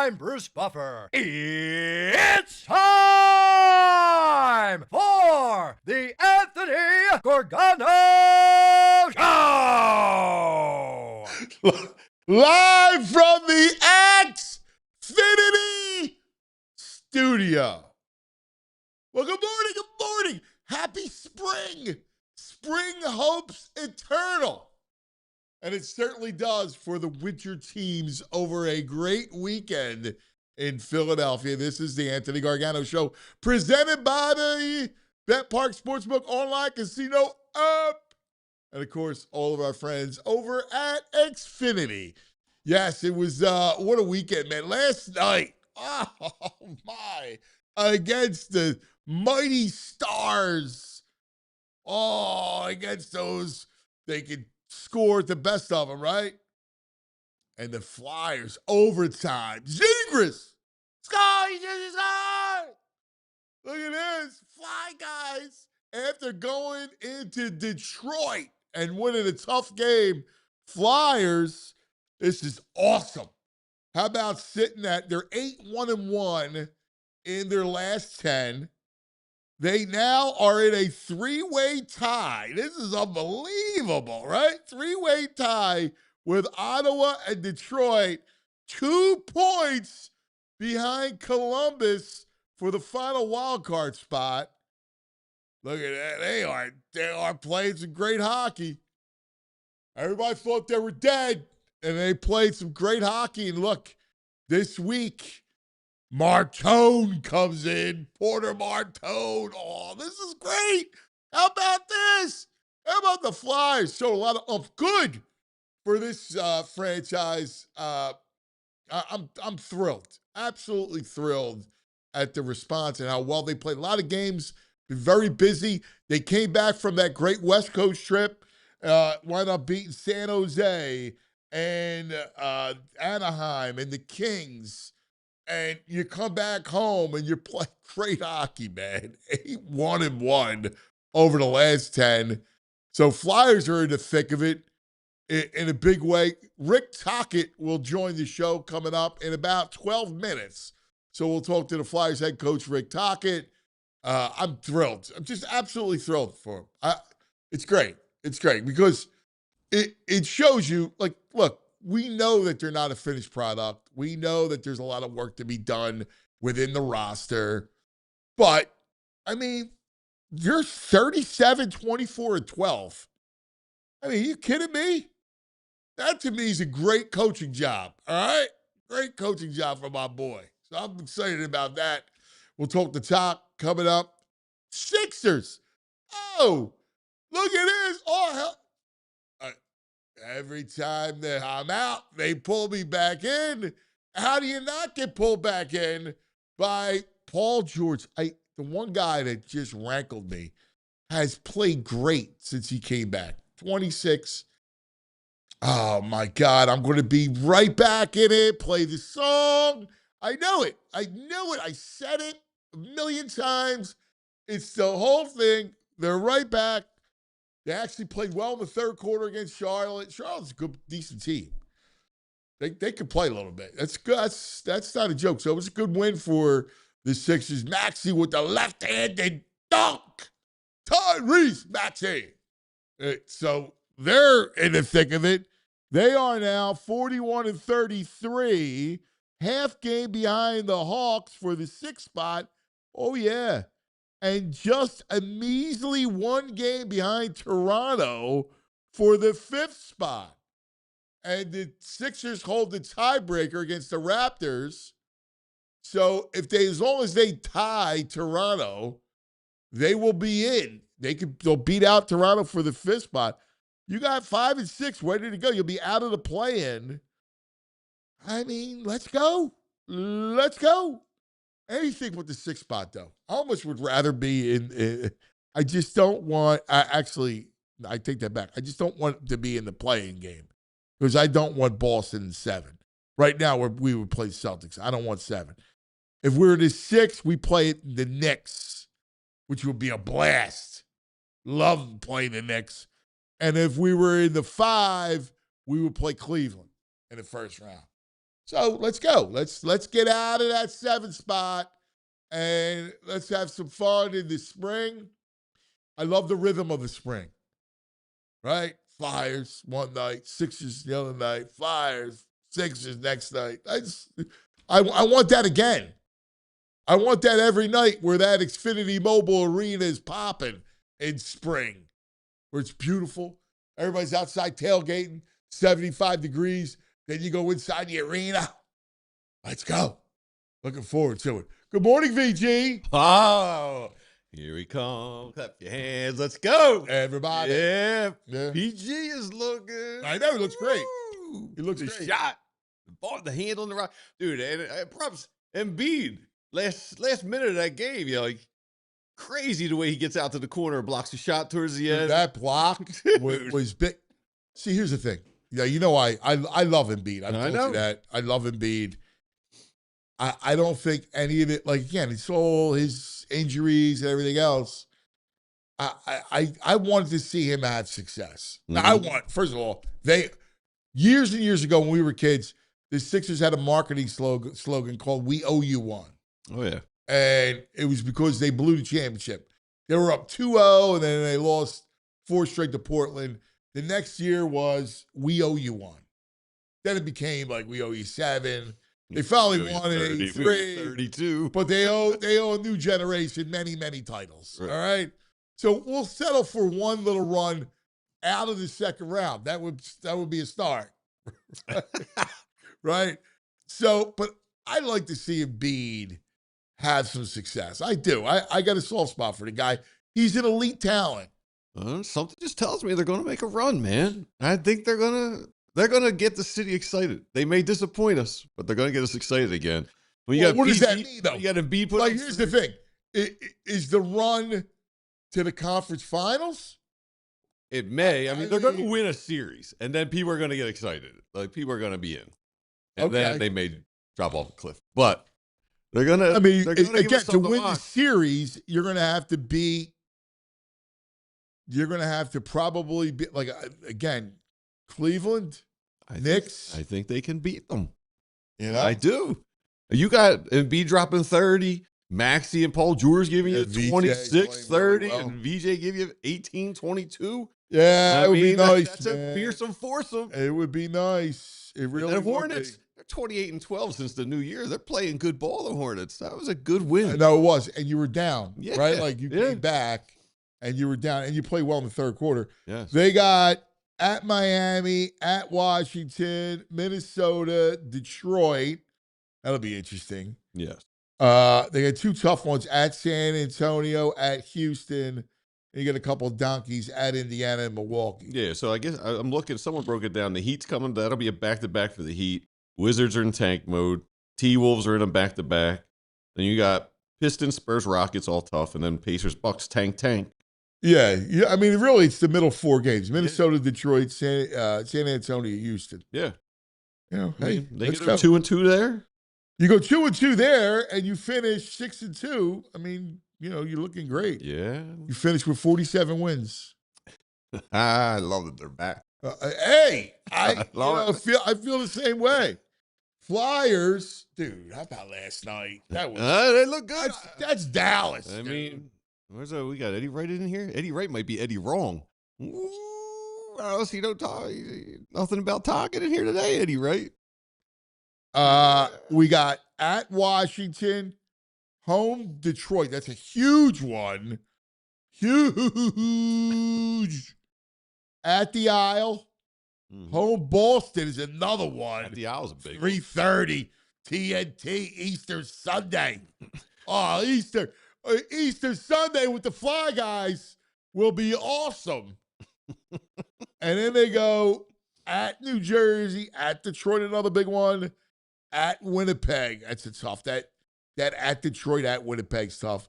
I'm Bruce Buffer. It's time for the Anthony Gargano Show! Live from the Xfinity Studio. Well, good morning, good morning. Happy spring. Spring hopes eternal. And it certainly does for the winter teams over a great weekend in Philadelphia. This is the Anthony Gargano Show, presented by the Bet Park Sportsbook Online Casino app. And, of course, all of our friends over at Xfinity. Yes, it was, what a weekend, man. Last night, oh, my, against the mighty Stars. Oh, against those, they could score the best of them, right? And the Flyers, overtime. Zegras! Sky! Look at this. Fly Guys. After going into Detroit and winning a tough game, Flyers, this is awesome. How about sitting at, they're 8-1-1 in their last 10. They now are in a three-way tie. This is unbelievable, right? Three-way tie with Ottawa and Detroit. 2 points behind Columbus for the final wild card spot. Look at that. They are playing some great hockey. Everybody thought they were dead, and they played some great hockey. And look, this week, Martone comes in. Porter Martone. Oh, this is great. How about this? How about the Flyers? Showed a lot of good for this franchise. I'm thrilled. Absolutely thrilled at the response and how well they played. A lot of games, been very busy. They came back from that great West Coast trip, wound up beating San Jose and Anaheim and the Kings. And you come back home and you play great hockey, man. 8-1-1 over the last 10. So Flyers are in the thick of it in a big way. Rick Tocchet will join the show coming up in about 12 minutes. So we'll talk to the Flyers head coach, Rick Tocchet. I'm thrilled. I'm just absolutely thrilled for him. It's great. It's great because it shows you, like, look, we know that they're not a finished product. We know that there's a lot of work to be done within the roster. But, I mean, you're 37, 24, and 12. I mean, are you kidding me? That, to me, is a great coaching job, all right? Great coaching job for my boy. So I'm excited about that. We'll talk to Top coming up. Sixers. Oh, look at this. Oh, hell. Every time that I'm out, they pull me back in. How do you not get pulled back in by Paul George? The one guy that just rankled me has played great since he came back. 26. Oh, my God. I'm going to be right back in it. Play the song. I know it. I knew it. I said it a million times. It's the whole thing. They're right back. They actually played well in the third quarter against Charlotte. Charlotte's a good, decent team. They could play a little bit. That's good. That's not a joke. So it was a good win for the Sixers. Maxey with the left-handed dunk. Tyrese Maxey. So they're in the thick of it. They are now 41-33, half game behind the Hawks for the 6th spot. Oh, yeah. And just a measly 1 game behind Toronto for the 5th spot. And the Sixers hold the tiebreaker against the Raptors. So as long as they tie Toronto, they will be in. They'll beat out Toronto for the 5th spot. You got 5 and 6 ready to go. You'll be out of the play-in. I mean, let's go. Let's go. Anything with the 6th spot, though. I almost would rather be in I just don't want, I take that back. I just don't want to be in the play-in game because I don't want Boston in 7. Right now, we would play Celtics. I don't want 7. If we're in the 6, we play the Knicks, which would be a blast. Love playing the Knicks. And if we were in the 5, we would play Cleveland in the first round. So let's go. Let's get out of that 7 spot and let's have some fun in the spring. I love the rhythm of the spring, right? Flyers one night, Sixers the other night, Flyers, Sixers next night. I want that again. I want that every night where that Xfinity Mobile Arena is popping in spring, where it's beautiful. Everybody's outside tailgating, 75 degrees. Then you go inside the arena. Let's go. Looking forward to it. Good morning, VG. Oh, here we come. Clap your hands. Let's go. Everybody. Yeah. Yeah. PG is looking. I know. He looks great. He looks the great. shot. The ball, the hand on the rock. Dude, and props Embiid. Last minute of that game, like crazy the way he gets out to the corner and blocks the shot towards the end. That block was big. See, here's the thing. Yeah, you know I love Embiid. I've told you that. I love Embiid. I don't think any of it, like, again, it's all his injuries and everything else. I wanted to see him have success. Now, first of all, years and years ago when we were kids, the Sixers had a marketing slogan called "We Owe You One." Oh, yeah. And it was because they blew the championship. They were up 2-0, and then they lost 4 straight to Portland. The next year was "We Owe You One." Then it became like "We Owe You 7." They finally won in 83. 32. But they owe a new generation many, many titles. Right. All right. So we'll settle for one little run out of the second round. That would be a start. Right? So, but I'd like to see Embiid have some success. I do. I got a soft spot for the guy. He's an elite talent. Something just tells me they're going to make a run, man. I think they're going to get the city excited. They may disappoint us, but they're going to get us excited again. When you got what does that mean, though? You got Embiid put. Like, here's the thing: is the run to the conference finals? It may. I mean, they're going to win a series, and then people are going to get excited. Like, people are going to be in, and then they may drop off a cliff. But they're going to. I mean, again, to win the series, you're going to have to be. You're going to have to probably be like, again, Cleveland, Knicks. I think they can beat them. You know? I do. You got Embiid dropping 30, Maxey and Paul George giving you 26, 30, and VJ give you 18, 22. Yeah, it would be nice. That's a fearsome foursome. It would be nice. It really would. The Hornets, they're 28-12 since the new year. They're playing good ball, the Hornets. That was a good win. No, it was. And you were down, yeah, right? Like, you came back, and you were down, and you played well in the third quarter. Yes. They got at Miami, at Washington, Minnesota, Detroit. That'll be interesting. Yes. They got 2 tough ones at San Antonio, at Houston. And you get a couple of donkeys at Indiana and Milwaukee. Yeah, so I guess I'm looking. Someone broke it down. The Heat's coming. That'll be a back-to-back for the Heat. Wizards are in tank mode. T-Wolves are in a back-to-back. Then you got Pistons, Spurs, Rockets, all tough. And then Pacers, Bucks, tank. Yeah. I mean, really, it's the middle 4 games. Minnesota, Detroit, San Antonio, Houston. Yeah. You know, hey, they get 2-2 there. You go 2-2 there, and you finish 6-2. I mean, you know, you're looking great. Yeah. You finish with 47 wins. I love that they're back. Hey, I feel the same way. Flyers, dude. How about last night? That was they look good. That's Dallas. I mean, we got Eddie Wright in here. Eddie Wright might be Eddie wrong. Ooh, I don't see nothing about talking in here today, Eddie Wright. We got at Washington, home Detroit. That's a huge one. Huge. At the Isle, home Boston is another one. At the Isle's a big 3:30 TNT Easter Sunday. Oh, Easter Sunday with the Fly Guys will be awesome. And then they go at New Jersey, at Detroit, another big one. At Winnipeg, that's a tough. That at Detroit, at Winnipeg's tough.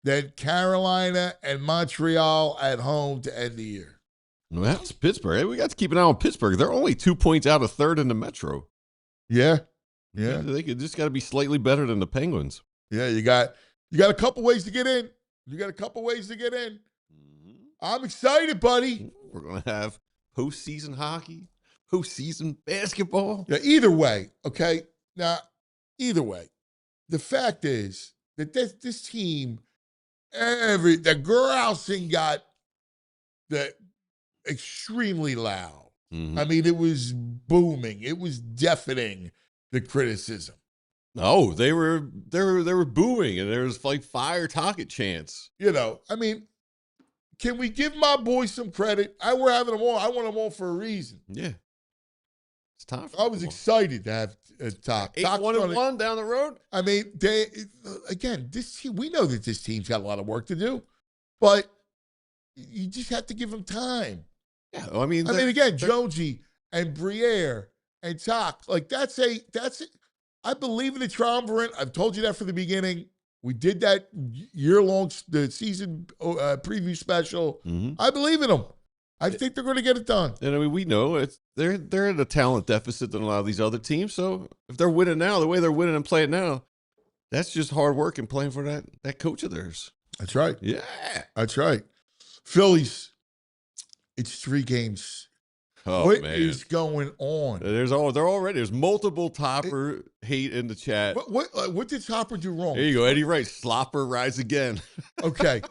Then Carolina and Montreal at home to end the year. Well, that's Pittsburgh. We got to keep an eye on Pittsburgh. They're only 2 points out of third in the Metro. Yeah. They could just got to be slightly better than the Penguins. Yeah, you got a couple ways to get in. I'm excited, buddy. We're gonna have postseason hockey, postseason basketball. Yeah, either way, okay. Now, either way, the fact is that this team, the grousing got extremely loud. Mm-hmm. I mean, it was booming. It was deafening, the criticism. Oh, they were booing, and there was like fire Tocchet chants. I mean, can we give my boys some credit? We're having them all. I want them all for a reason. Yeah. It's time for I was excited to have Toc. 8-1-1 down the road. I mean, this team, we know that this team's got a lot of work to do, but you just have to give them time. Yeah, I mean, again, Jonesy and Briere and Toc, like that's it. I believe in the triumvirate. I've told you that from the beginning. We did that year-long the season preview special. Mm-hmm. I believe in them. I think they're going to get it done. And I mean, we know they're at a talent deficit than a lot of these other teams. So if they're winning now, the way they're winning and playing now, that's just hard work and playing for that coach of theirs. That's right. Yeah, that's right. Phillies. It's 3 games. Oh, What man. is going on? There's multiple Topper hate in the chat. What did Topper do wrong? There you go, Eddie Wright. Slopper rise again. Okay.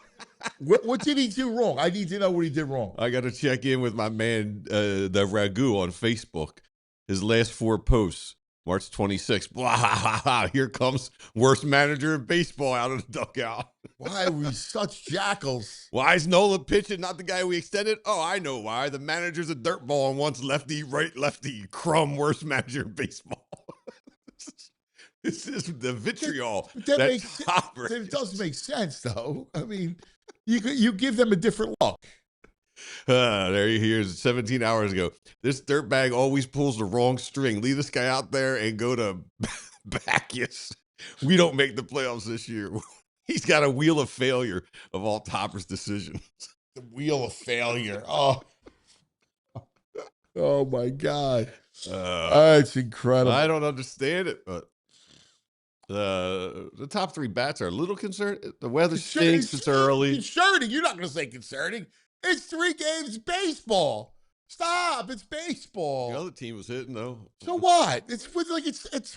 What did he do wrong? I need to know what he did wrong. I got to check in with my man, the Ragu on Facebook. His last 4 posts, March 26th. Blah, here comes worst manager in baseball out of the dugout. Why are we such jackals? Why is Nola pitching, not the guy we extended? Oh, I know why. The manager's a dirtball and wants lefty, right, lefty. Crumb, worst manager in baseball. This is the vitriol. It does make sense, though. I mean, you give them a different look. There he hears 17 hours ago. This dirtbag always pulls the wrong string. Leave this guy out there and go to Bacchus. We don't make the playoffs this year. He's got a wheel of failure of all Topper's decisions. The wheel of failure. Oh my God. It's incredible. I don't understand it, but the top 3 bats are a little concerned. The weather stinks. It's early. Concerning. You're not going to say concerning. It's 3 games baseball. Stop. It's baseball. The other team was hitting, though. So what? It's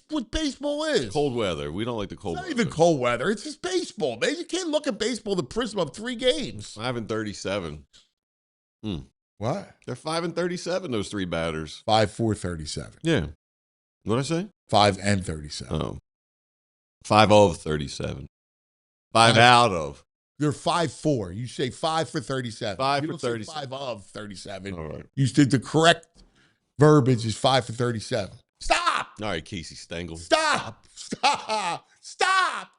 what baseball is. Cold weather. We don't like the cold weather. weather. It's not even cold weather. It's just baseball, man. You can't look at baseball the prism of 3 games. 5-37. What? They're 5-37, those 3 batters. 5-4-37. Yeah. What'd I say? 5-37. Oh. 5 of 37. 5 out of. They're 5-4. You say 5 for 37. 5 you for don't 37. Say 5 of 37. All right. You said the correct verbiage is 5 for 37. Stop! All right, Casey Stengel. Stop!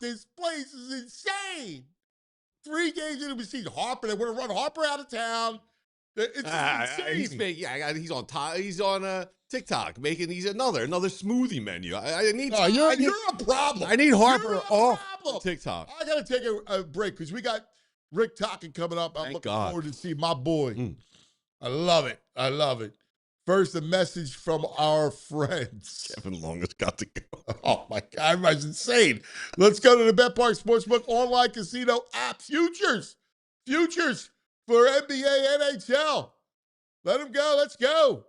This place is insane. 3 games into the season. Harper, they want to run Harper out of town. It's insane. He's on TikTok making another smoothie menu. You're a problem. I need Harper off problem. TikTok. I got to take a break because we got Rick Tocchet coming up. I'm looking forward to see my boy. I love it. First, a message from our friends. Kevin Long has got to go. Oh, my God. That's insane. Let's go to the Bet Park Sportsbook online casino app. Futures for NBA, NHL. Let them go. Let's go.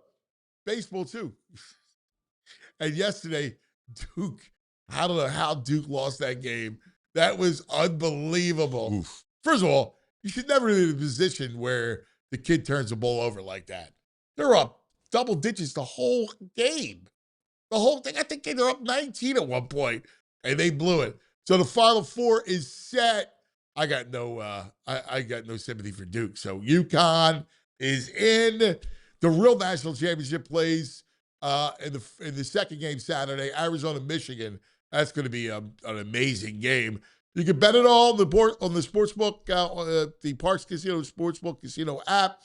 Baseball, too. And yesterday, Duke, I don't know how Duke lost that game. That was unbelievable. Oof. First of all, you should never be in a position where the kid turns the ball over like that. They're up double digits the whole game. The whole thing. I think they're up 19 at one point, and they blew it. So the Final Four is set. I got no sympathy for Duke. So UConn is in. The real national championship plays in the second game Saturday, Arizona, Michigan. That's going to be an amazing game. You can bet it all on the sportsbook, the Parks Casino Sportsbook Casino app,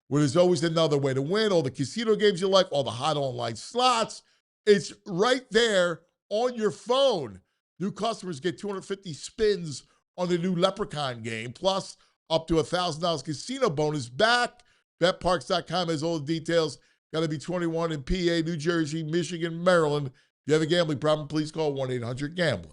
where there's always another way to win. All the casino games you like, all the hot online slots. It's right there on your phone. New customers get 250 spins on the new Leprechaun game, plus up to $1,000 casino bonus back. BetParks.com has all the details. Got to be 21 in PA, New Jersey, Michigan, Maryland. If you have a gambling problem, please call 1-800-GAMBLER.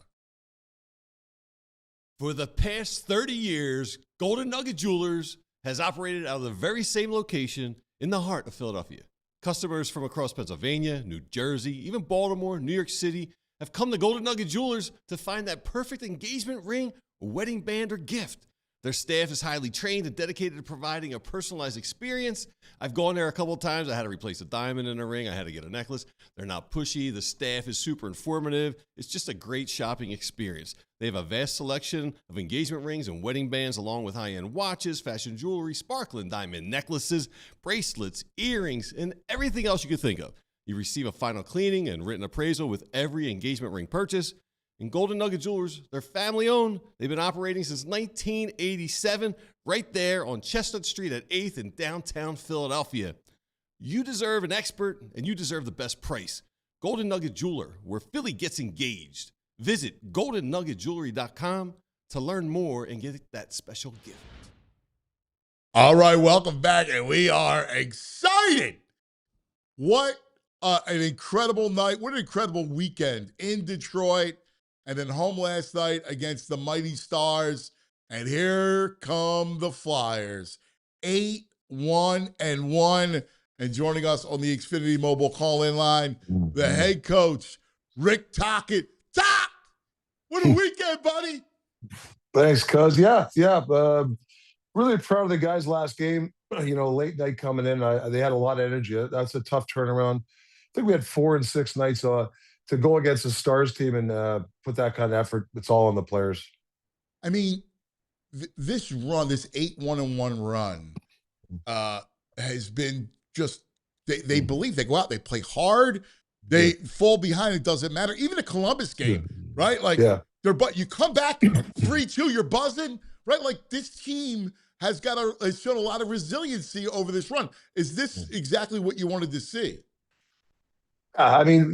For the past 30 years, Golden Nugget Jewelers has operated out of the very same location in the heart of Philadelphia. Customers from across Pennsylvania, New Jersey, even Baltimore, New York City have come to Golden Nugget Jewelers to find that perfect engagement ring, wedding band, or gift. Their staff is highly trained and dedicated to providing a personalized experience. I've gone there a couple of times. I had to replace a diamond in a ring. I had to get a necklace. They're not pushy. The staff is super informative. It's just a great shopping experience. They have a vast selection of engagement rings and wedding bands, along with high-end watches, fashion jewelry, sparkling diamond necklaces, bracelets, earrings, and everything else you could think of. You receive a final cleaning and written appraisal with every engagement ring purchase. And Golden Nugget Jewelers, they're family-owned. They've been operating since 1987, right there on Chestnut Street at 8th in downtown Philadelphia. You deserve an expert, and you deserve the best price. Golden Nugget Jeweler, where Philly gets engaged. Visit goldennuggetjewelry.com to learn more and get that special gift. All right, welcome back, and we are excited. What an incredible night. What an incredible weekend in Detroit. And then home last night against the Mighty Stars. And here come the Flyers. 8-1-1. And joining us on the Xfinity Mobile call-in line, the head coach, Rick Tocchet. Tock! What a weekend, buddy. Thanks, cuz. Yeah. Really proud of the guys last game. Late night coming in. They had a lot of energy. That's a tough turnaround. I think we had 4 and 6 nights to go against the Stars team and put that kind of effort. It's all on the players. I mean, this run, this 8-1-1 run, has been just, they believe, they go out, they play hard, they fall behind, it doesn't matter. Even the Columbus game, right? Like, but you come back 3-2, you're buzzing, right? Like, this team has shown a lot of resiliency over this run. Is this exactly what you wanted to see? I mean,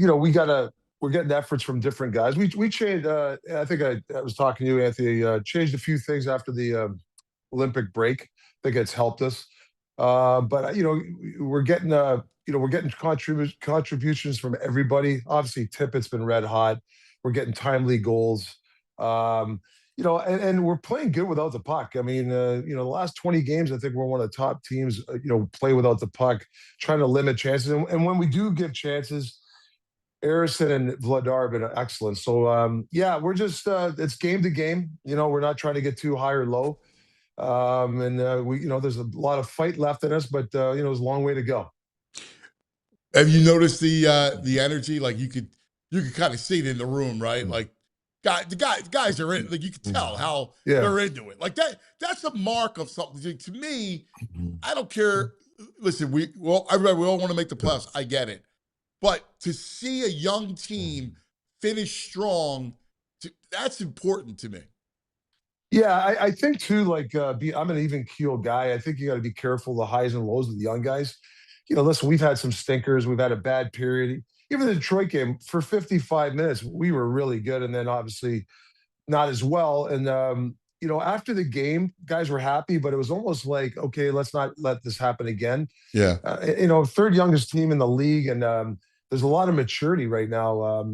we're getting efforts from different guys. We changed. I think I was talking to you, Anthony. Changed a few things after the Olympic break. I think it's helped us. But we're getting contributions from everybody. Obviously, Tippett's been red hot. We're getting timely goals. And we're playing good without the puck. I mean, the last 20 games, I think we're one of the top teams. Play without the puck, trying to limit chances. And when we do give chances, Harrison and Vladar have been excellent. So, we're just it's game to game. We're not trying to get too high or low. There's a lot of fight left in us, but there's a long way to go. Have you noticed the energy? Like you could kind of see it in the room, right? Like the guys are in. Like you can tell how they're into it. Like that's a mark of something. To me, I don't care. Listen, we all want to make the playoffs. I get it. But to see a young team finish strong, that's important to me. Yeah, I think too, I'm an even keel guy. I think you got to be careful the highs and lows of the young guys. Listen, we've had some stinkers. We've had a bad period. Even the Detroit game, for 55 minutes, we were really good. And then obviously not as well. And, after the game, guys were happy, but it was almost like, okay, let's not let this happen again. Yeah. Third youngest team in the league. And there's a lot of maturity right now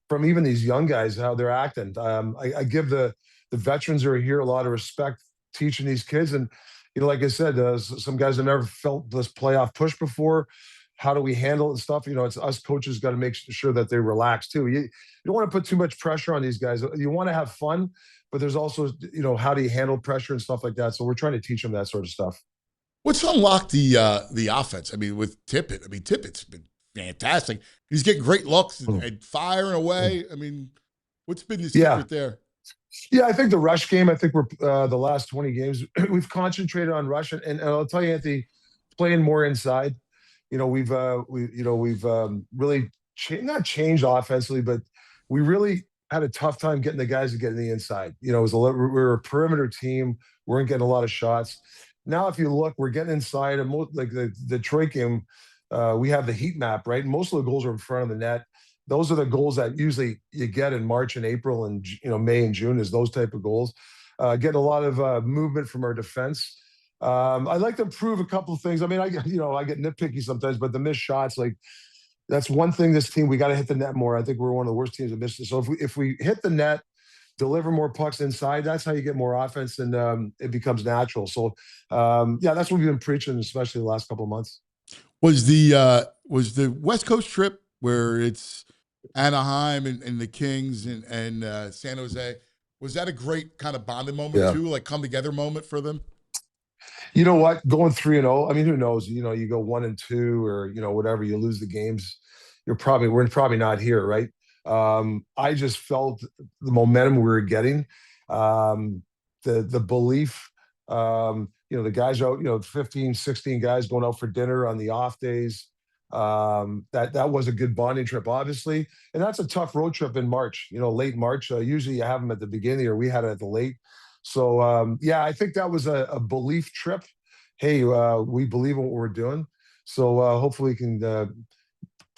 from even these young guys, how they're acting. I give the veterans who are here a lot of respect teaching these kids. And, like I said, some guys have never felt this playoff push before. How do we handle it and stuff? It's us coaches got to make sure that they relax too. You don't want to put too much pressure on these guys. You want to have fun, but there's also, how do you handle pressure and stuff like that? So we're trying to teach them that sort of stuff. What's unlocked the offense? I mean, with Tippett. I mean, Tippett's been fantastic. He's getting great looks and firing away. I mean, what's been the secret there? Yeah, I think the rush game. I think we're the last 20 games we've concentrated on rush, and I'll tell you, Anthony, playing more inside. We've really not changed offensively, but we really had a tough time getting the guys to get in the inside. We were a perimeter team. We weren't getting a lot of shots. Now, if you look, we're getting inside, and like the Detroit game, we have the heat map, right? Most of the goals are in front of the net. Those are the goals that usually you get in March and April and May and June is those type of goals. Getting a lot of movement from our defense. I'd like to improve a couple of things. I mean, I get nitpicky sometimes, but the missed shots, that's one thing. This team, we got to hit the net more. I think we're one of the worst teams that missed it. So if we hit the net, deliver more pucks inside, that's how you get more offense, and it becomes natural. So that's what we've been preaching, especially the last couple of months. Was the West Coast trip where it's Anaheim and the Kings and San Jose. Was that a great kind of bonding moment Yeah. too, like come together moment for them? You know what? Going 3-0. I mean, who knows? You know, you go 1-2, or whatever. You lose the games. We're probably not here, right? I just felt the momentum we were getting, the belief. The guys out. 15, 16 guys going out for dinner on the off days. That was a good bonding trip, obviously, and that's a tough road trip in March. Late March. Usually you have them at the beginning, or we had it at the late. So yeah, I think that was a belief trip. Hey, we believe in what we're doing. So hopefully we can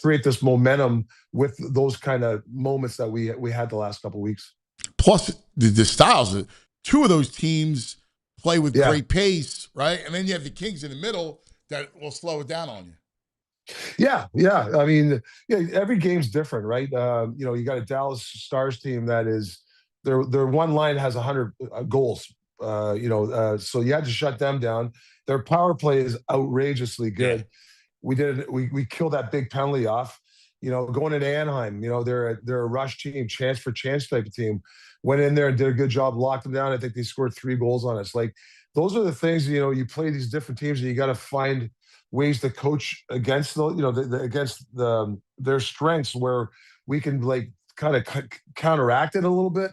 create this momentum with those kind of moments that we had the last couple of weeks. Plus the styles. Two of those teams play with Yeah. great pace, right? And then you have the Kings in the middle that will slow it down on you. Yeah. I mean, every game's different, right? You got a Dallas Stars team that is their one line has 100 goals. So you had to shut them down. Their power play is outrageously good. Yeah. We killed that big penalty off. Going into Anaheim, they're a rush team, chance for chance type of team. Went in there and did a good job, locked them down. I think they scored 3 goals on us. Like, those are the things, you play these different teams and you got to find ways to coach against their strengths, where we can like kind of counteract it a little bit.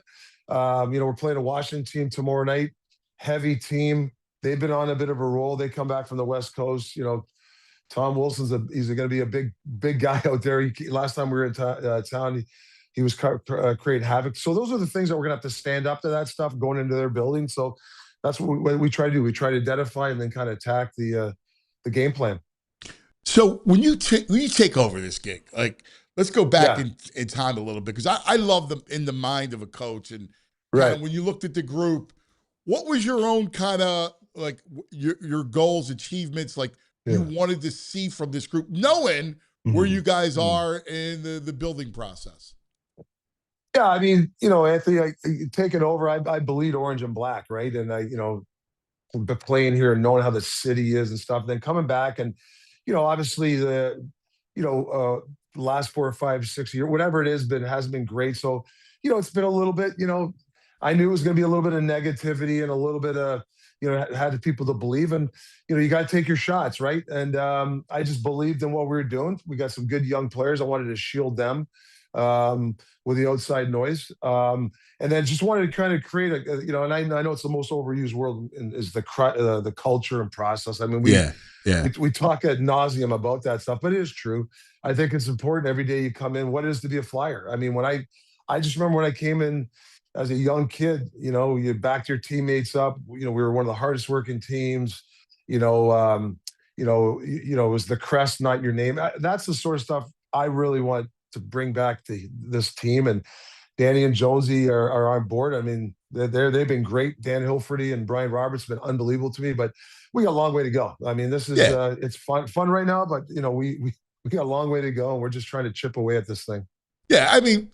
We're playing a Washington team tomorrow night, heavy team. They've been on a bit of a roll. They come back from the West Coast. Tom Wilson's he's going to be a big guy out there. Last time we were in town, he was creating havoc. So those are the things that we're going to have to stand up to that stuff going into their building. So that's what we try to do. We try to identify and then kind of attack the game plan. So when you take over this gig, like, let's go back in time a little bit, because I love them in the mind of a coach. And Right. when you looked at the group, what was your own kind of like your goals, achievements, like you wanted to see from this group, knowing where you guys are in the building process? Yeah, I mean, Anthony, taking over, I bleed orange and black, right? And playing here and knowing how the city is and stuff, then coming back and, obviously the last 4 or 5, 6 years, whatever it is, hasn't been great. So, it's been a little bit, I knew it was going to be a little bit of negativity and a little bit of, had people to believe. And, you got to take your shots, right? And I just believed in what we were doing. We got some good young players. I wanted to shield them with the outside noise. And then just wanted to kind of create and I know it's the most overused word is the culture and process. I mean, we talk ad nauseum about that stuff, but it is true. I think it's important every day you come in, what it is to be a Flyer. I mean, I just remember when I came in as a young kid, you backed your teammates up. We were one of the hardest working teams. It was the crest, not your name. That's the sort of stuff I really want to bring back to this team. And Danny and Jonesy are on board. I mean, they've been great. Dan Hilferty and Brian Roberts have been unbelievable to me, but we got a long way to go. I mean, this is it's fun right now, but we got a long way to go, and we're just trying to chip away at this thing. Yeah, I mean,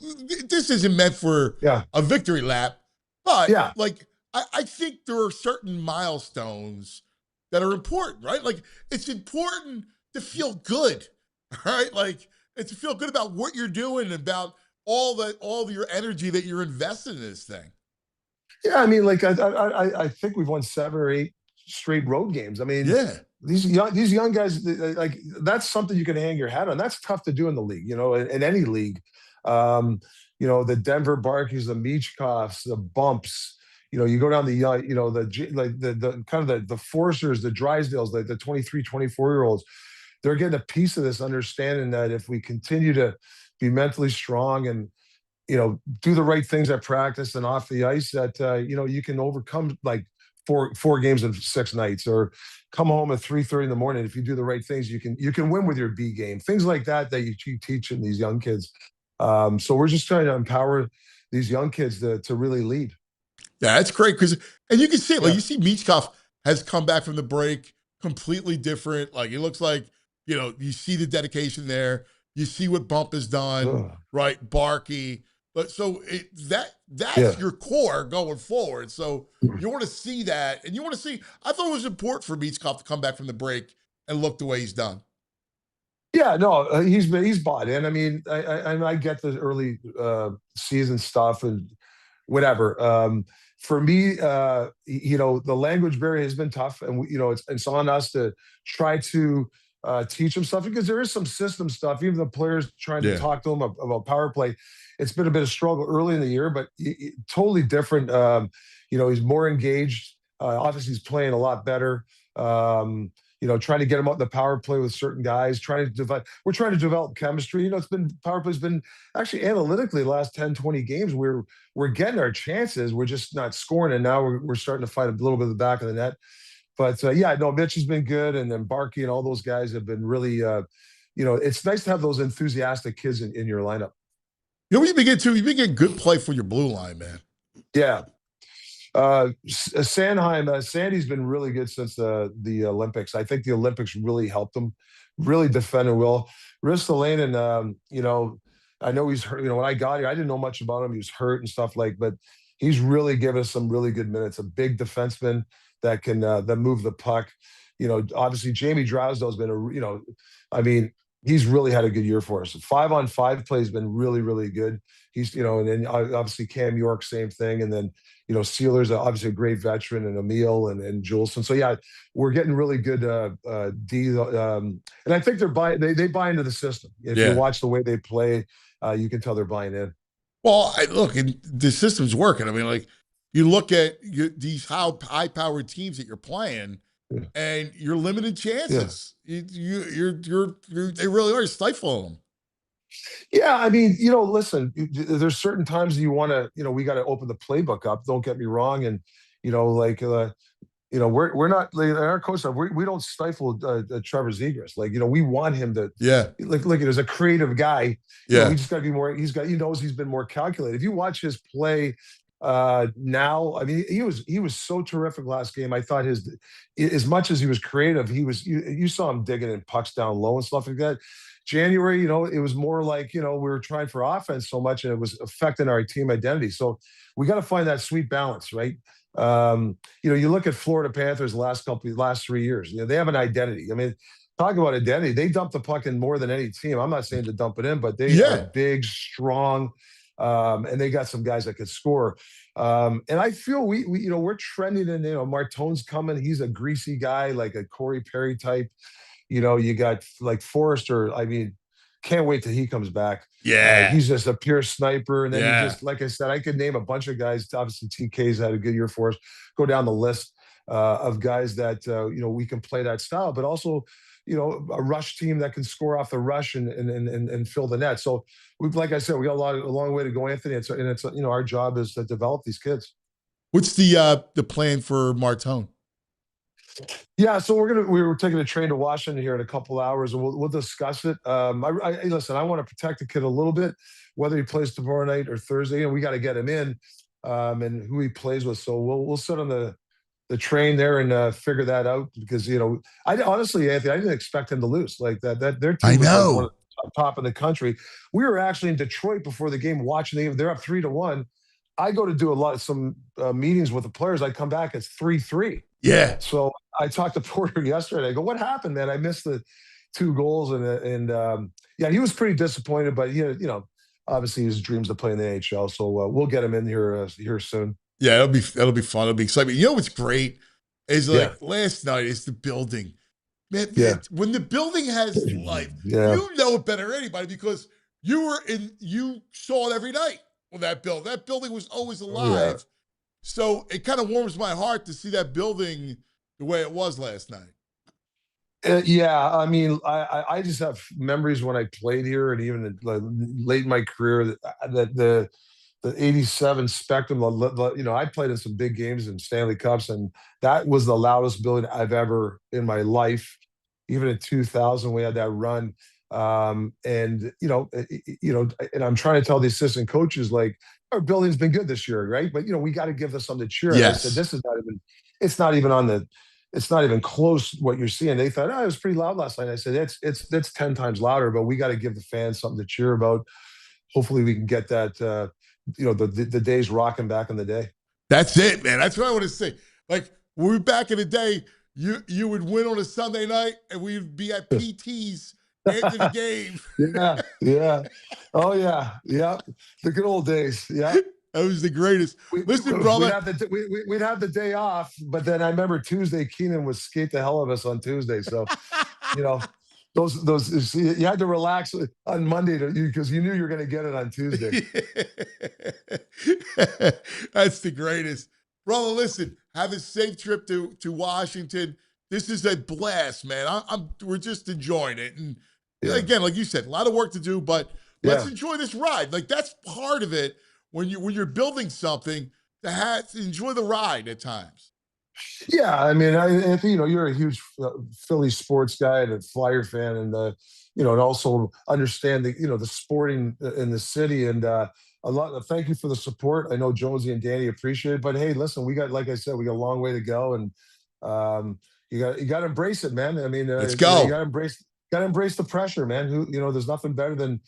this isn't meant for a victory lap, but like I think there are certain milestones that are important, right? Like, it's important to feel good, right? Like, it's to feel good about what you're doing, about all of your energy that you're investing in this thing. Yeah, I mean, like I think we've won 7 or 8 straight road games. I mean, these young guys, like, that's something you can hang your hat on. That's tough to do in the league, in any league. The Denver Barkeys, the Michkovs, the Bumps. You go down the the kind of the Forcers, the Drysdales, the 23, 24-year-olds. They're getting a piece of this understanding that if we continue to be mentally strong and do the right things at practice and off the ice, that you can overcome like four games in 6 nights, or come home at 3:30 in the morning. If you do the right things, you can win with your B game. Things like that you teach in these young kids. So we're just trying to empower these young kids to really lead. Yeah, that's great, and you can see it. Like, you see Michkov has come back from the break completely different. Like, it looks like, you see the dedication there. You see what Bump has done, right? Barkey. But so that's your core going forward. So you want to see that, and you want to see. I thought it was important for Michkov to come back from the break and look the way he's done. Yeah, no, he's bought in. I mean, I get the early season stuff and whatever. For me, the language barrier has been tough, and it's on us to try to teach them stuff because there is some system stuff. Even the players trying to Yeah. talk to them about power play, it's been a bit of struggle early in the year, but totally different. He's more engaged. Obviously, he's playing a lot better. Trying to get him out in the power play with certain guys, we're trying to develop chemistry. Power play's been actually analytically the last 10, 20 games, we're getting our chances. We're just not scoring. And now we're starting to fight a little bit of the back of the net. But Mitch has been good. And then Barkey and all those guys have been really, it's nice to have those enthusiastic kids in your lineup. You've been getting good play for your blue line, man. Yeah. Sandy's been really good since the Olympics. I think the Olympics really helped him, really defended well. Ristolainen, I know he's hurt. When I got here, I didn't know much about him. He was hurt and stuff but he's really given us some really good minutes. A big defenseman that can that move the puck. Obviously Jamie Drysdale's been he's really had a good year for us. 5-on-5 play has been really, really good. He's, and then obviously Cam York, same thing. And then, Sealer's obviously a great veteran, and Emil and Juleson. So yeah, we're getting really good D. And I think they buy into the system. If you watch the way they play, you can tell they're buying in. Well, look, and the system's working. I mean, you look at these high-powered teams that you're playing, and you're limited chances. Yeah. They really are stifling them. Yeah, I mean, listen, there's certain times you want to, we got to open the playbook up. Don't get me wrong, and we're not our coach. We don't stifle Trevor Zegras. We want him to. Yeah. Look, as a creative guy. Yeah. We just got to be more. He knows he's been more calculated. If you watch his play. Now, I mean, he was so terrific last game. I thought as much as he was creative, you saw him digging in pucks down low and stuff like that. January, it was more like, we were trying for offense so much, and it was affecting our team identity. So we got to find that sweet balance, right? You look at Florida Panthers last 3 years, they have an identity. I mean, talk about identity. They dump the puck in more than any team. I'm not saying to dump it in, but they are big, strong, and they got some guys that could score. And I feel we're trending in, Martone's coming. He's a greasy guy, like a Corey Perry type. You got like Forrester. I mean, can't wait till he comes back. Yeah. He's just a pure sniper. And then he just, like I said, I could name a bunch of guys. Obviously, TK's had a good year for us. Go down the list of guys that, we can play that style, but also, a rush team that can score off the rush and fill the net. So like I said, we got a long way to go, Anthony. It's our job is to develop these kids. What's the plan for Martone? Yeah, so we're taking a train to Washington here in a couple hours, and we'll discuss it. Listen, I want to protect the kid a little bit, whether he plays tomorrow night or Thursday, and we got to get him in, and who he plays with. So we'll sit on the train there and figure that out, because I honestly, Anthony, I didn't expect him to lose like that. Their team was like one of the top in the country. We were actually in Detroit before the game watching the game. They're up 3-1. I go to do some meetings with the players. I come back, it's 3-3. Yeah. So I talked to Porter yesterday. I go, what happened, man? I missed the 2 goals, and he was pretty disappointed. But obviously his dreams to play in the NHL. So we'll get him in here soon. Yeah, that'll be fun. It'll be exciting. What's great is last night is the building. Man, when the building has life, you know it better than anybody, because you saw it every night. Well, that building was always alive. Yeah. So it kind of warms my heart to see that building the way it was last night. I mean, I just have memories when I played here, and even late in my career, that the 87 Spectrum, I played in some big games in Stanley Cups, and that was the loudest building I've ever in my life. Even in 2000, we had that run. And I'm trying to tell the assistant coaches, like, our building's been good this year, right? But we got to give us something to cheer. Yes. I said, it's not even close what you're seeing. They thought, it was pretty loud last night. I said, it's 10 times louder, but we got to give the fans something to cheer about. Hopefully we can get that, the days rocking back in the day. That's it, man. That's what I want to say. Like, when we back in the day, you would win on a Sunday night, and we'd be at PT's after the game. Yeah, yeah. Oh yeah, yeah. The good old days. Yeah. That was the greatest. Listen, brother. We'd have the day off, but then I remember Tuesday, Keenan would skate the hell of us on Tuesday. So, you know, those you had to relax on Monday because you knew you were going to get it on Tuesday. That's the greatest. Brother, listen, have a safe trip to Washington. This is a blast, man. We're just enjoying it. And again, like you said, a lot of work to do, but let's enjoy this ride. Like that's part of it when you're building something to enjoy the ride at times. Yeah, I mean, I think you're a huge Philly sports guy and a Flyer fan, and and also understand the sporting in the city and a lot. Thank you for the support. I know Jonesy and Danny appreciate it, but hey, listen, like I said, we got a long way to go, and you got to embrace it, man. I mean, let's go. You got to embrace the pressure, man. There's nothing better than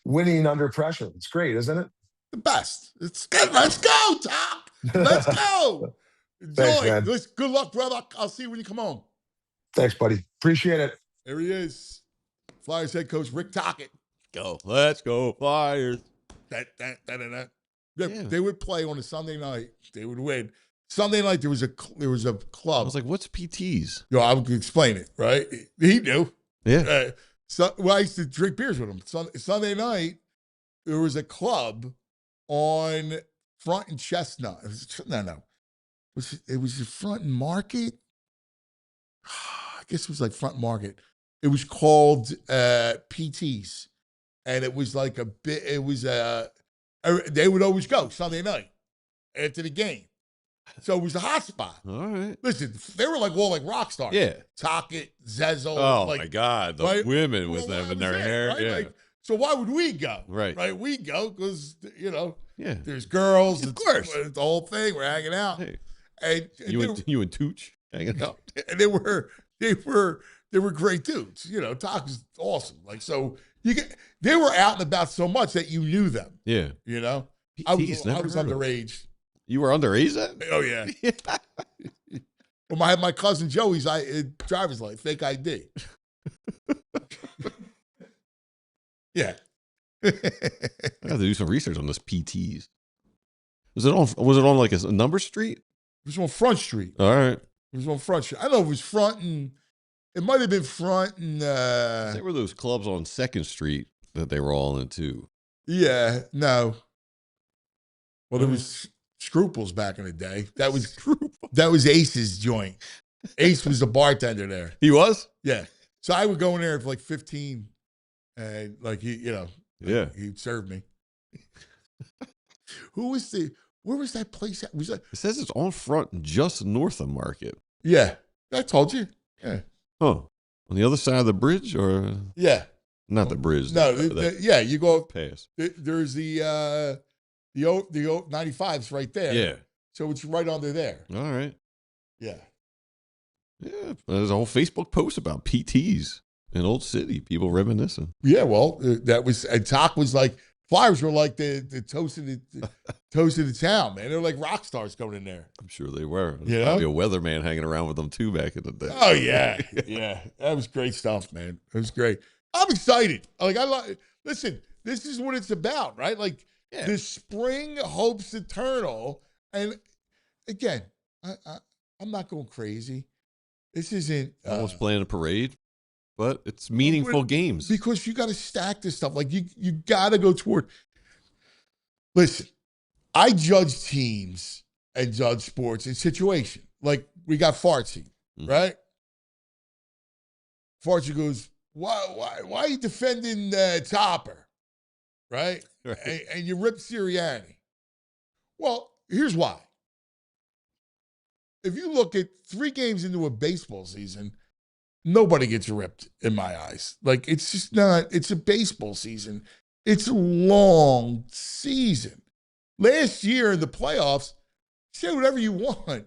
winning under pressure. It's great, isn't it? The best. It's good. Let's go, Tom. Let's go. Enjoy. Thanks, good luck, brother. I'll see you when you come home. Thanks, buddy. Appreciate it. There he is. Flyers head coach Rick Tocchet. Let's go, Flyers. They would play on a Sunday night. They would win. Sunday night there was a club. I was like, "What's PTs?" I would explain it. Right? He knew. Yeah. I used to drink beers with him. Sunday night there was a club on Front and Chestnut. It was Front and Market. I guess it was like Front Market. It was called PTs, and it was like they would always go Sunday night after the game. So it was a hot spot. All right. Listen, they were all like rock stars. Yeah. Tocchet, Zezel. Oh my God, the women with them in their hair. Right? Yeah. So why would we go? Right. We go because yeah, there's girls. Of course. The whole thing. We're hanging out. Hey. And you and Tooch hanging out. And they were great dudes. Toc was awesome. They were out and about so much that you knew them. Yeah. I was underage. You were underage then? Oh yeah. Well, my cousin Joey's driver's license, fake ID. Yeah. I have to do some research on this PTs. Was it on like a number street? It was on Front Street. All right. It was on Front Street. I don't know if it was Front and it might have been Front and there were those clubs on 2nd Street that they were all in too. Yeah, no. Well, there was Scruples back in the day. That was Ace's joint. Ace was the bartender there. He was? Yeah. So I would go in there for like 15 and he'd serve me. Where was that place at? It says it's on Front just north of Market. Yeah. I told you. Yeah. Oh. On the other side of the bridge or? Yeah. Not the bridge. No, you go past. There's the 95's right there. Yeah. So it's right under there. All right. Yeah. Yeah. There's a whole Facebook post about PTs in Old City, people reminiscing. Yeah, well, and Toc was like, Flyers were like the toast of the town, man. They're like rock stars going in there. I'm sure they were. Yeah. Probably a weatherman hanging around with them too back in the day. Oh yeah. Yeah. That was great stuff, man. It was great. I'm excited. Listen, this is what it's about, right? The spring hope's eternal. And again, I'm not going crazy. This isn't almost playing a parade, but it's meaningful games. Because you got to stack this stuff. You got to go toward. Listen, I judge teams and judge sports in situation. Like we got Fartsy, right? Fartsy goes, why are you defending Topper, right? And you rip Sirianni. Well, here's why. If you look at 3 games into a baseball season, nobody gets ripped in my eyes. It's just not, it's a baseball season. It's a long season. Last year in the playoffs, say whatever you want.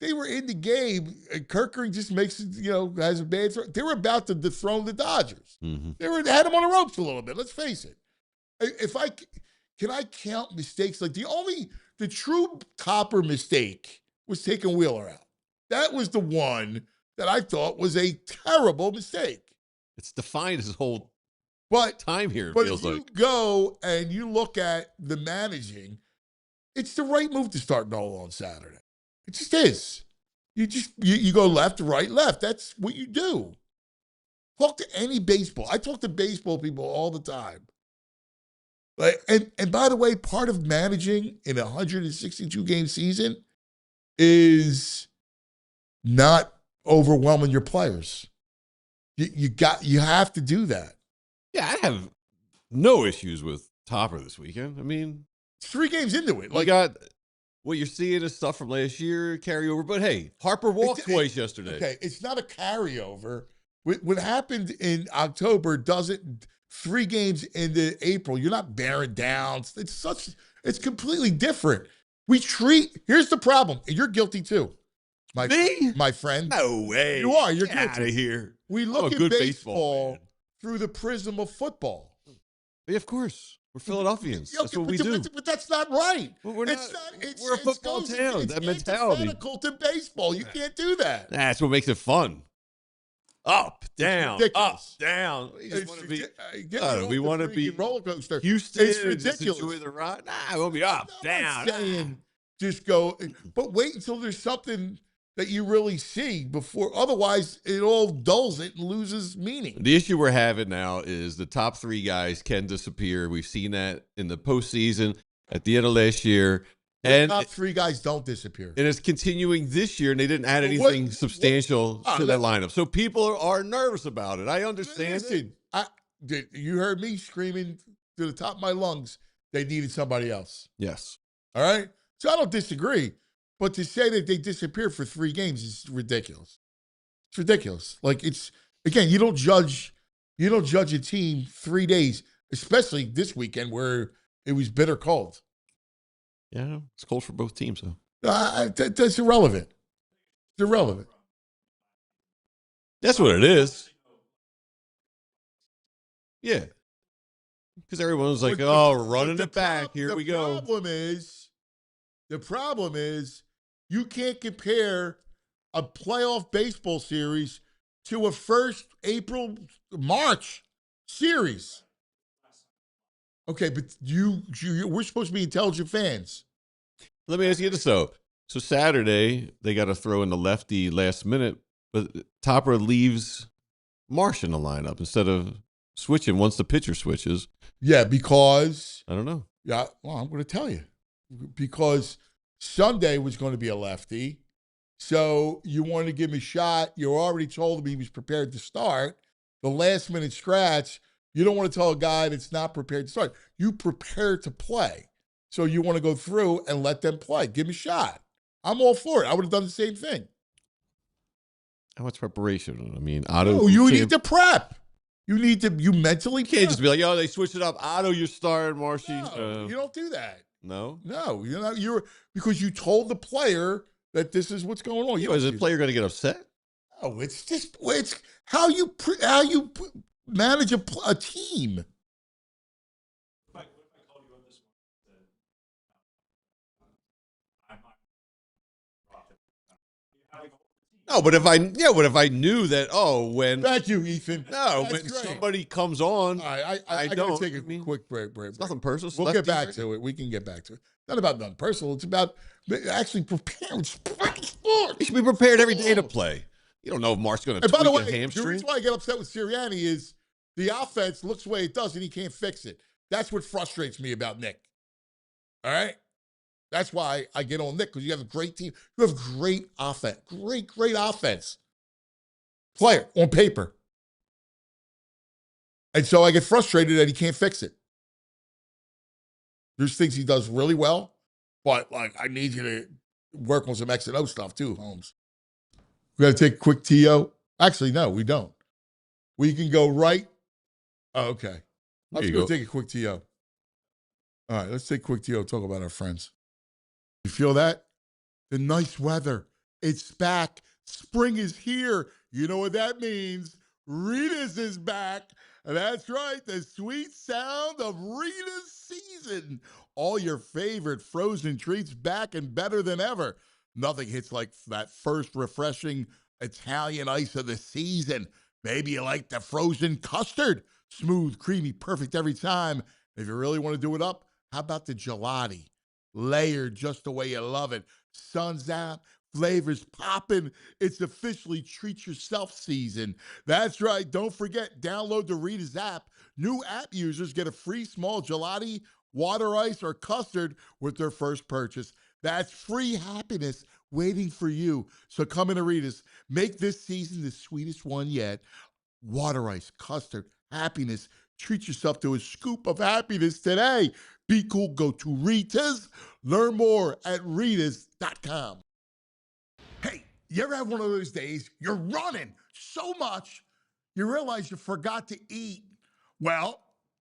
They were in the game, and Kirkering just makes it, has a bad throw. They were about to dethrone the Dodgers. Mm-hmm. They had them on the ropes a little bit. Let's face it. Can I count mistakes? The true Topper mistake was taking Wheeler out. That was the one that I thought was a terrible mistake. It's defined his whole But time here, it But feels if you like. go and you look at the managing, it's the right move to start Nola on Saturday. It just is. You go left, right, left. That's what you do. Talk to any baseball. I talk to baseball people all the time. Like, and by the way, part of managing in a 162 game season is not overwhelming your players. You have to do that. Yeah, I have no issues with Topper this weekend. I mean, 3 games into it. like, got what you're seeing is stuff from last year, carryover. But hey, Harper walked twice yesterday. Okay, it's not a carryover. What happened in October doesn't. 3 games into April, you're not bearing down. It's completely different. Here's the problem, and you're guilty too. My friend. No way. You are. You're Get guilty. out of here. We I'm look a at good baseball fan. through the prism of football. Yeah, of course. We're Philadelphians. That's what we do. But that's not right. Well, we're It's not. not. It's, We're a football town. It's That mentality. antithetical to baseball. You can't do that. That's what makes it fun. Up, down, up, ridiculous. down. We just It's want to be. get me off We the want to freaking be roller coaster. Houston. It's and just ridiculous. enjoy the ride. Nah, we'll be up, I'm down. not saying just go, but wait until there's something that you really see before. Otherwise, it all dulls it and loses meaning. The issue we're having now is the top 3 guys can disappear. We've seen that in the postseason at the end of last year. The top 3 guys don't disappear. And it's continuing this year, and they didn't add Well, anything substantial to that let- lineup. So people are nervous about it. I understand it. Listen, you heard me screaming to the top of my lungs they needed somebody else. Yes. All right? So I don't disagree. But to say that they disappear for 3 games is ridiculous. It's ridiculous. Like, it's, again, you don't judge a team 3 days, especially this weekend where it was bitter cold. Yeah, it's cold for both teams, though. That's irrelevant. It's irrelevant. That's what it is. Yeah. Because everyone's like, oh, we're running it back. Here we go. The problem is you can't compare a playoff baseball series to a first March series. Okay, but we're supposed to be intelligent fans. Let me ask you this, though. So Saturday, they got to throw in the lefty last minute, but Topper leaves Marsh in the lineup instead of switching once the pitcher switches. Yeah, because I don't know. Yeah, well, I'm going to tell you. Because Sunday was going to be a lefty, so you wanted to give him a shot. You already told him he was prepared to start. The last-minute scratch, you don't want to tell a guy that's not prepared to start. You prepare to play. So you want to go through and let them play. Give him a shot. I'm all for it. I would have done the same thing. How much preparation? I mean, Otto. No, you need to prep. You mentally can't just be like, oh, they switched it up. Otto, you're starting, Marshy. No, you don't do that. No? No, because you told the player that this is what's going on. Is the player going to get upset? No, it's how you manage a team. No, but if I knew that, when Thank you, Ethan. No, That's when great. somebody comes on, I don't gotta take a quick break. It's nothing personal. We'll get back to it. We can get back to it. Not about nothing personal. It's about actually preparing sports. You should be prepared every day to play. You don't know if Mark's going to tweak by the way, a hamstring. the reason why I get upset with Sirianni is the offense looks the way it does and he can't fix it. That's what frustrates me about Nick. All right? That's why I get on Nick, because you have a great team. You have great offense. Great offense. Player on paper. And so I get frustrated that he can't fix it. There's things he does really well, but I need you to work on some X and O stuff too, Holmes. We got to take a quick TO. Actually, no, we don't. We can go right. Oh, okay. Let's go take a quick TO. All right, let's take a quick TO. Talk about our friends. You feel that? The nice weather. It's back. Spring is here. You know what that means. Rita's is back. That's right. The sweet sound of Rita's season. All your favorite frozen treats back and better than ever. Nothing hits like that first refreshing Italian ice of the season. Maybe you like the frozen custard. Smooth, creamy, perfect every time. If you really want to do it up, how about the gelati? Layered just the way you love it. Sun's out, flavors popping. It's officially treat yourself season. That's right. Don't forget, download the Rita's app. New app users get a free small gelati, water ice, or custard with their first purchase. That's free happiness waiting for you. So come into Rita's. Make this season the sweetest one yet. Water ice, custard, happiness. Treat yourself to a scoop of happiness today. Be cool. Go to Rita's. Learn more at Ritas.com. Hey, you ever have one of those days you're running so much you realize you forgot to eat? Well,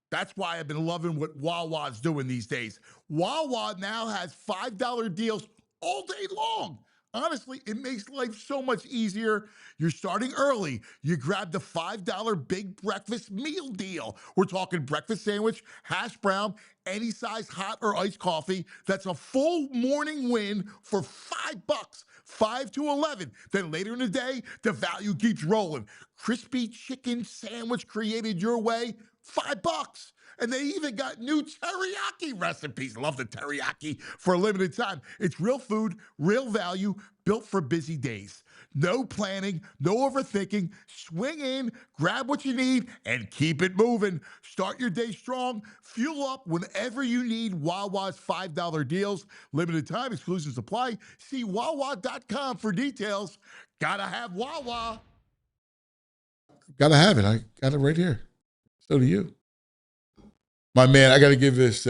that's why I've been loving what Wawa's doing these days. Wawa now has $5 deals all day long. Honestly, it makes life so much easier. You're starting early. You grab the $5 big breakfast meal deal. We're talking breakfast sandwich, hash brown, any size hot or iced coffee. That's a full morning win for $5, 5 to 11. Then later in the day, the value keeps rolling. Crispy chicken sandwich created your way, $5. And they even got new teriyaki recipes. Love the teriyaki for a limited time. It's real food, real value, built for busy days. No planning, no overthinking. Swing in, grab what you need, and keep it moving. Start your day strong. Fuel up whenever you need Wawa's $5 deals. Limited time, exclusive supply. See Wawa.com for details. Gotta have Wawa. Gotta have it. I got it right here. So do you. My man, I got to give this.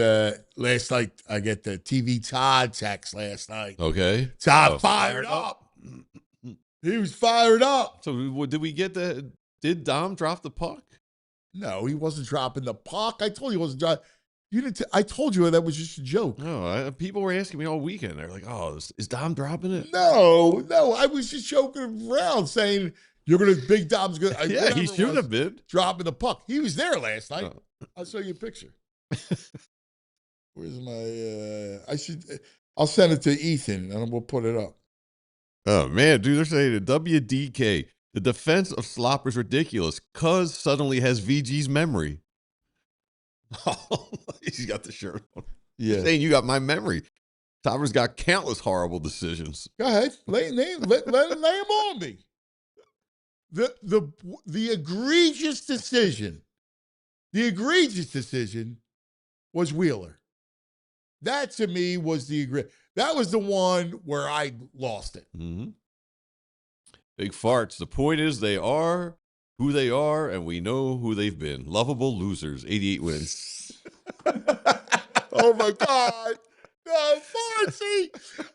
Last night, I get the TV Todd text last night. Okay. Todd fired up. He was fired up. So did we get the? Did Dom drop the puck? No, he wasn't dropping the puck. I told you he wasn't dropping. You didn't. I told you that was just a joke. No, people were asking me all weekend. They're like, "Oh, is Dom dropping it?" No. I was just joking around, saying you're gonna. Big Dom's gonna. Yeah, he should have been dropping the puck. He was there last night. Oh. I'll show you a picture. Where's my? I'll send it to Ethan and we'll put it up. Oh man, dude, they're saying the WDK, the defense of Slopper's ridiculous. Cuz suddenly has VG's memory. He's got the shirt on. Yeah, He's saying you got my memory. Topper's got countless horrible decisions. Go ahead, lay them on me. The egregious decision. The egregious decision was Wheeler. That to me was that was the one where I lost it. Mm-hmm. Big farts. The point is they are who they are, and we know who they've been. Lovable losers. 88 wins. Oh my God. No, Fartsy.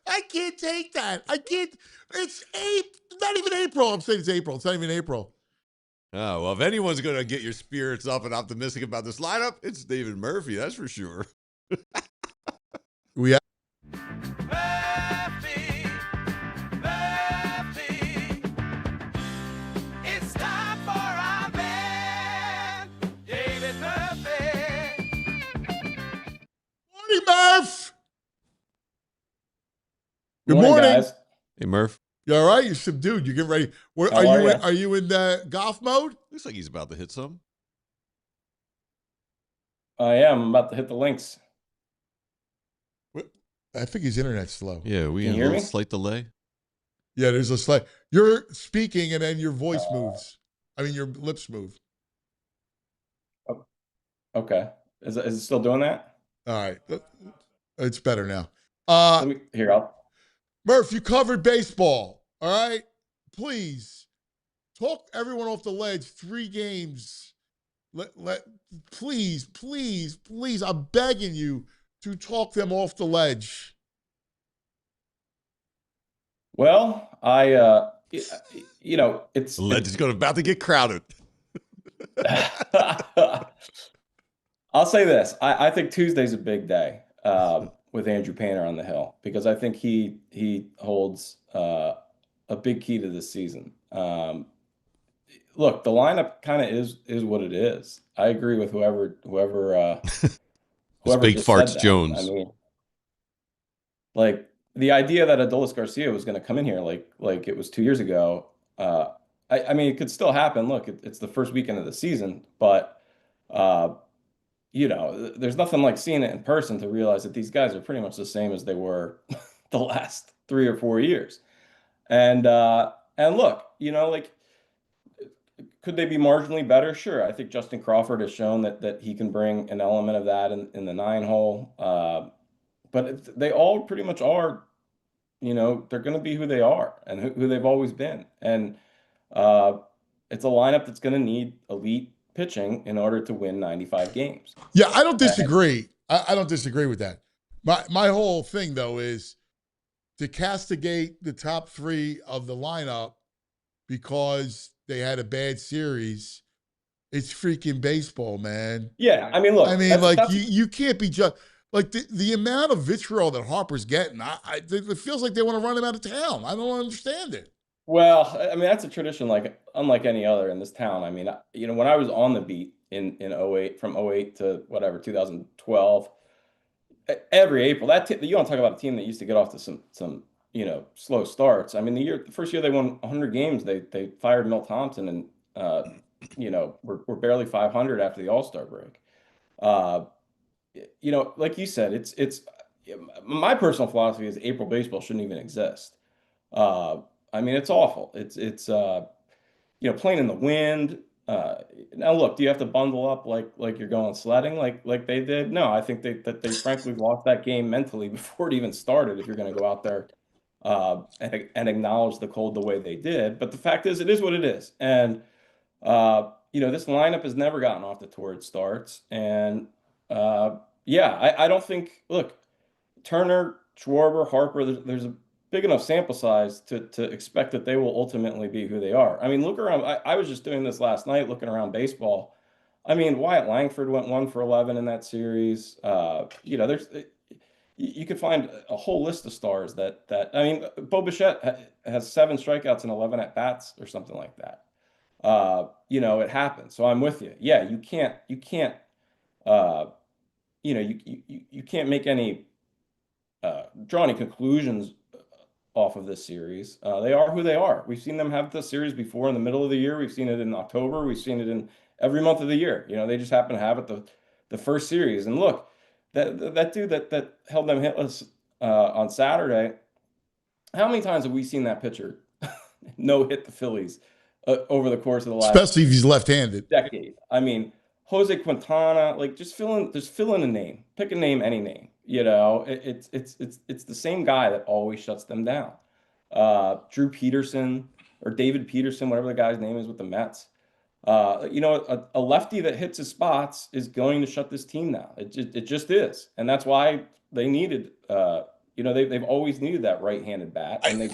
I can't take that. I can't. It's not even April. I'm saying it's April. It's not even April. Oh, well, if anyone's going to get your spirits up and optimistic about this lineup, it's David Murphy, that's for sure. We have Murphy, it's time for our man, David Murphy. Morning, Murph. Good Morning, morning. guys. Hey, Murph. You all right? You're subdued. You getting ready? Are you in golf mode? Looks like he's about to hit some. I am. I'm about to hit the links. I think his internet's slow. Yeah, we Can in you a hear little me? slight delay. Yeah, there's a slight. You're speaking and then your voice moves. I mean, your lips move. Okay. Is it still doing that? All right. It's better now. I'll. Murph, you covered baseball. All right. Please talk everyone off the ledge. 3 games. Please, I'm begging you to talk them off the ledge. Well, it's The ledge is about to get crowded. I'll say this. I think Tuesday's a big day with Andrew Painter on the hill because I think he holds a big key to this season. Look, the lineup kind of is what it is. I agree with whoever Big just farts said that. Jones. I mean, like the idea that Adolis Garcia was going to come in here like it was 2 years ago, I mean, it could still happen. Look, it's the first weekend of the season, but there's nothing like seeing it in person to realize that these guys are pretty much the same as they were the last 3 or 4 years. And look, like, could they be marginally better? Sure. I think Justin Crawford has shown that he can bring an element of that in the 9-hole. But they all pretty much are, they're going to be who they are and who they've always been. And it's a lineup that's going to need elite pitching in order to win 95 games. Yeah, I don't disagree. I don't disagree with that. My whole thing, though, is to castigate the top 3 of the lineup because they had a bad series. It's freaking baseball, man. Yeah, I mean, look. You can't be just like the amount of vitriol that Harper's getting. It feels like they want to run him out of town. I don't understand it. Well, I mean, that's a tradition unlike any other in this town. I mean, when I was on the beat in 08, from 08 to whatever 2012, every April, you want to talk about a team that used to get off to some slow starts. I mean, the first year they won 100 games, they fired Milt Thompson and we're barely 500 after the All-Star break. Like you said, it's my personal philosophy is April baseball shouldn't even exist. I mean, it's awful. It's playing in the wind. Now look, do you have to bundle up like you're going sledding like they did? No, I think that they frankly lost that game mentally before it even started. If you're going to go out there and acknowledge the cold the way they did, but the fact is, it is what it is. And this lineup has never gotten off the torrid starts. And I don't think. Look, Turner, Schwarber, Harper. There's a big enough sample size to expect that they will ultimately be who they are. I mean, look around. I was just doing this last night, looking around baseball. I mean, Wyatt Langford went 1 for 11 in that series. You could find a whole list of stars that I mean, Bo Bichette has 7 strikeouts and 11 at bats or something like that. It happens. So I'm with you. Yeah, you can't you can't make any draw any conclusions off of this series. They are who they are. We've seen them have this series before in the middle of the year. We've seen it in October. We've seen it in every month of the year. They just happen to have it the first series. And look, that dude that held them hitless on Saturday, how many times have we seen that pitcher no hit the Phillies over the course of the last, especially if he's left-handed, decade? I mean, Jose Quintana, like just fill in a name, pick a name, any name. It's the same guy that always shuts them down. Drew Peterson or David Peterson, whatever the guy's name is with the Mets. A lefty that hits his spots is going to shut this team down. It just is, and that's why they needed. They've always needed that right-handed bat, and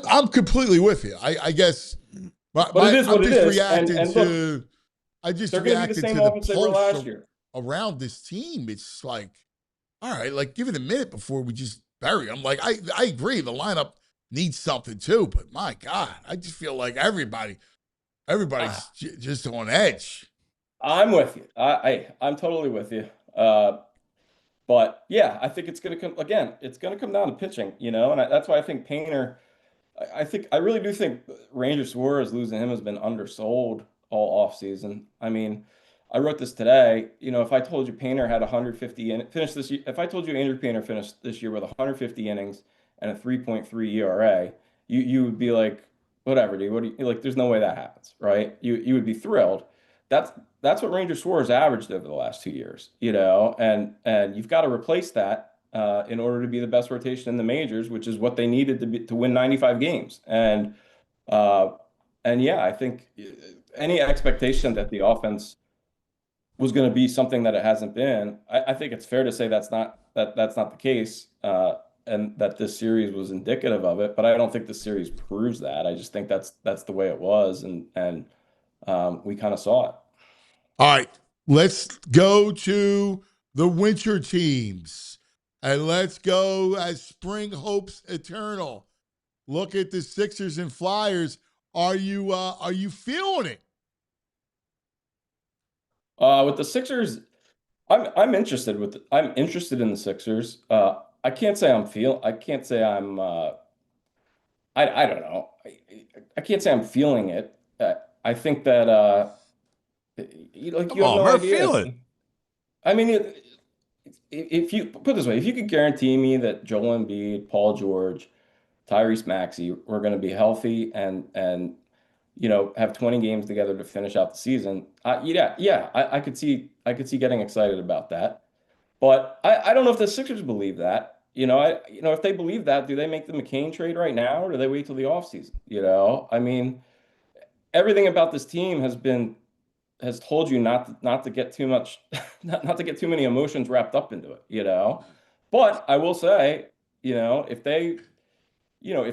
I'm completely with you. I guess, but it is what it is. I just they're going to be the same offense they were last year around this team. It's like, all right, like give it a minute before we just bury them. Like I agree, the lineup needs something too, but my God, I just feel like everybody's just on edge. I'm with you. I'm totally with you. But yeah, I think it's going to come again. It's going to come down to pitching, and that's why I think Painter. I really do think Ranger Suarez losing him has been undersold all offseason. I mean, I wrote this today. If I told you Painter had 150 finished this year, if I told you Andrew Painter finished this year with 150 innings and a 3.3 ERA, you would be like, whatever, dude. What do you like? There's no way that happens, right? You would be thrilled. That's what Ranger Suarez averaged over the last 2 years, and you've got to replace that in order to be the best rotation in the majors, which is what they needed to win 95 games. And yeah, I think any expectation that the offense was going to be something that it hasn't been, I think it's fair to say that's not the case, and that this series was indicative of it. But I don't think the series proves that. I just think that's the way it was, and we kind of saw it. All right, let's go to the winter teams, and let's go as spring hopes eternal. Look at the Sixers and Flyers. Are you feeling it? With the Sixers, I'm interested in the Sixers. I can't say I'm I don't know. I can't say I'm feeling it. I think that you have no Murph, idea. feel it. I mean, if you put it this way, if you could guarantee me that Joel Embiid, Paul George, Tyrese Maxey were going to be healthy and have 20 games together to finish out the season, I could see getting excited about that. But I don't know if the Sixers believe that. If they believe that, do they make the McCain trade right now, or do they wait till the offseason? I mean, everything about this team has told you not to get too much, not to get too many emotions wrapped up into it. But I will say, if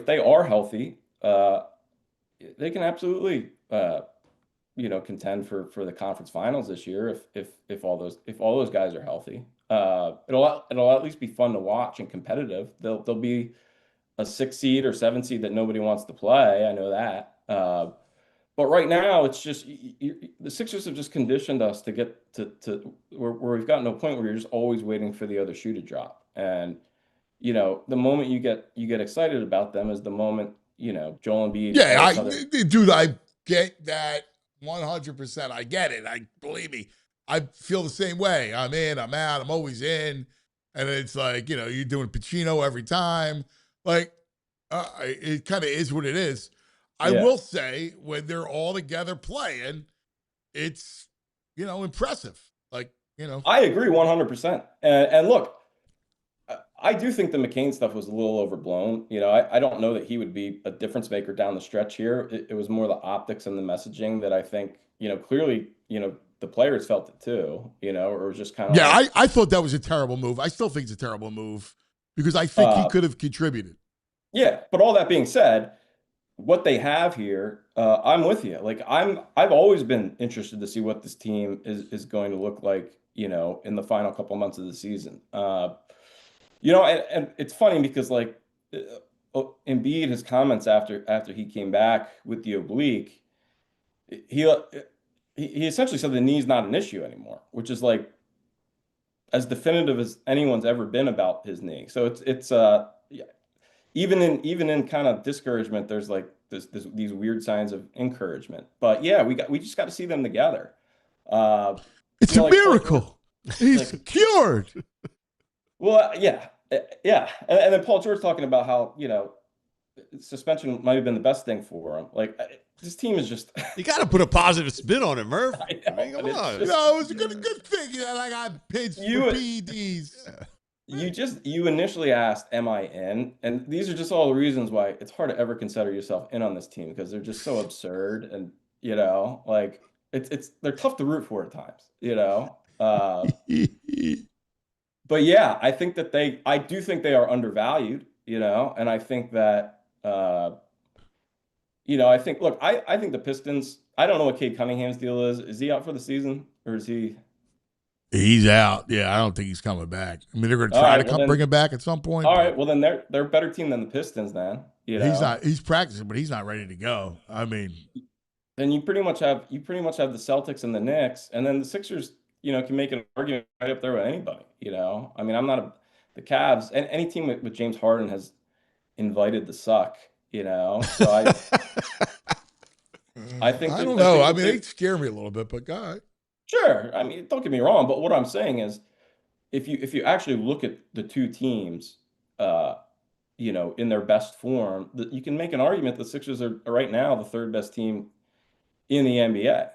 they are healthy, they can absolutely contend for the conference finals this year if all those guys are healthy. It'll at least be fun to watch and competitive. They'll be a 6 seed or 7 seed that nobody wants to play. I know that. But right now, it's just the Sixers have just conditioned us to get to where we've gotten to a point where you're just always waiting for the other shoe to drop. And the moment you get excited about them is the moment Joel Embiid. Yeah, dude, I get that 100%. I get it. Believe me, I feel the same way. I'm in, I'm out, I'm always in, and it's like you're doing Pacino every time. Like it kind of is what it is. I will say when they're all together playing, it's impressive. Like I agree 100%. And look, I do think the McCain stuff was a little overblown. I don't know that he would be a difference maker down the stretch here. It was more the optics and the messaging that I think, clearly, the players felt it too, or just kind of. Yeah, I thought that was a terrible move. I still think it's a terrible move because I think he could have contributed. Yeah, but all that being said, what they have here, I'm with you. Like I've always been interested to see what this team is going to look like, in the final couple months of the season. And it's funny because like Embiid, his comments after he came back with the oblique, he essentially said the knee's not an issue anymore, which is like as definitive as anyone's ever been about his knee. So it's even in kind of discouragement, there's like these weird signs of encouragement. But yeah, we just got to see them together. It's a miracle. He's cured. Well, yeah. And then Paul George talking about how, suspension might have been the best thing for him. Like, this team is just. You got to put a positive spin on it, Murph. I mean, come on. It was a good thing that I got pitched for PEDs. You initially asked, am I in? And these are just all the reasons why it's hard to ever consider yourself in on this team because they're just so absurd. And, like, they're tough to root for at times, But yeah, I do think they are undervalued, and I think that, I think the Pistons, I don't know what Cade Cunningham's deal is. Is he out for the season or is he? He's out. Yeah, I don't think he's coming back. I mean, they're going to try to bring him back at some point. All right, well then they're a better team than the Pistons then. He's not. He's practicing, but he's not ready to go. I mean, then you pretty much have the Celtics and the Knicks, and then the Sixers. Can make an argument right up there with anybody, I mean, I'm not the Cavs and any team with James Harden has invited the suck, so I think I don't know. I mean, they scare me a little bit, but God. Sure. I mean, don't get me wrong, but what I'm saying is if you actually look at the two teams, in their best form, you can make an argument the Sixers are right now the third best team in the NBA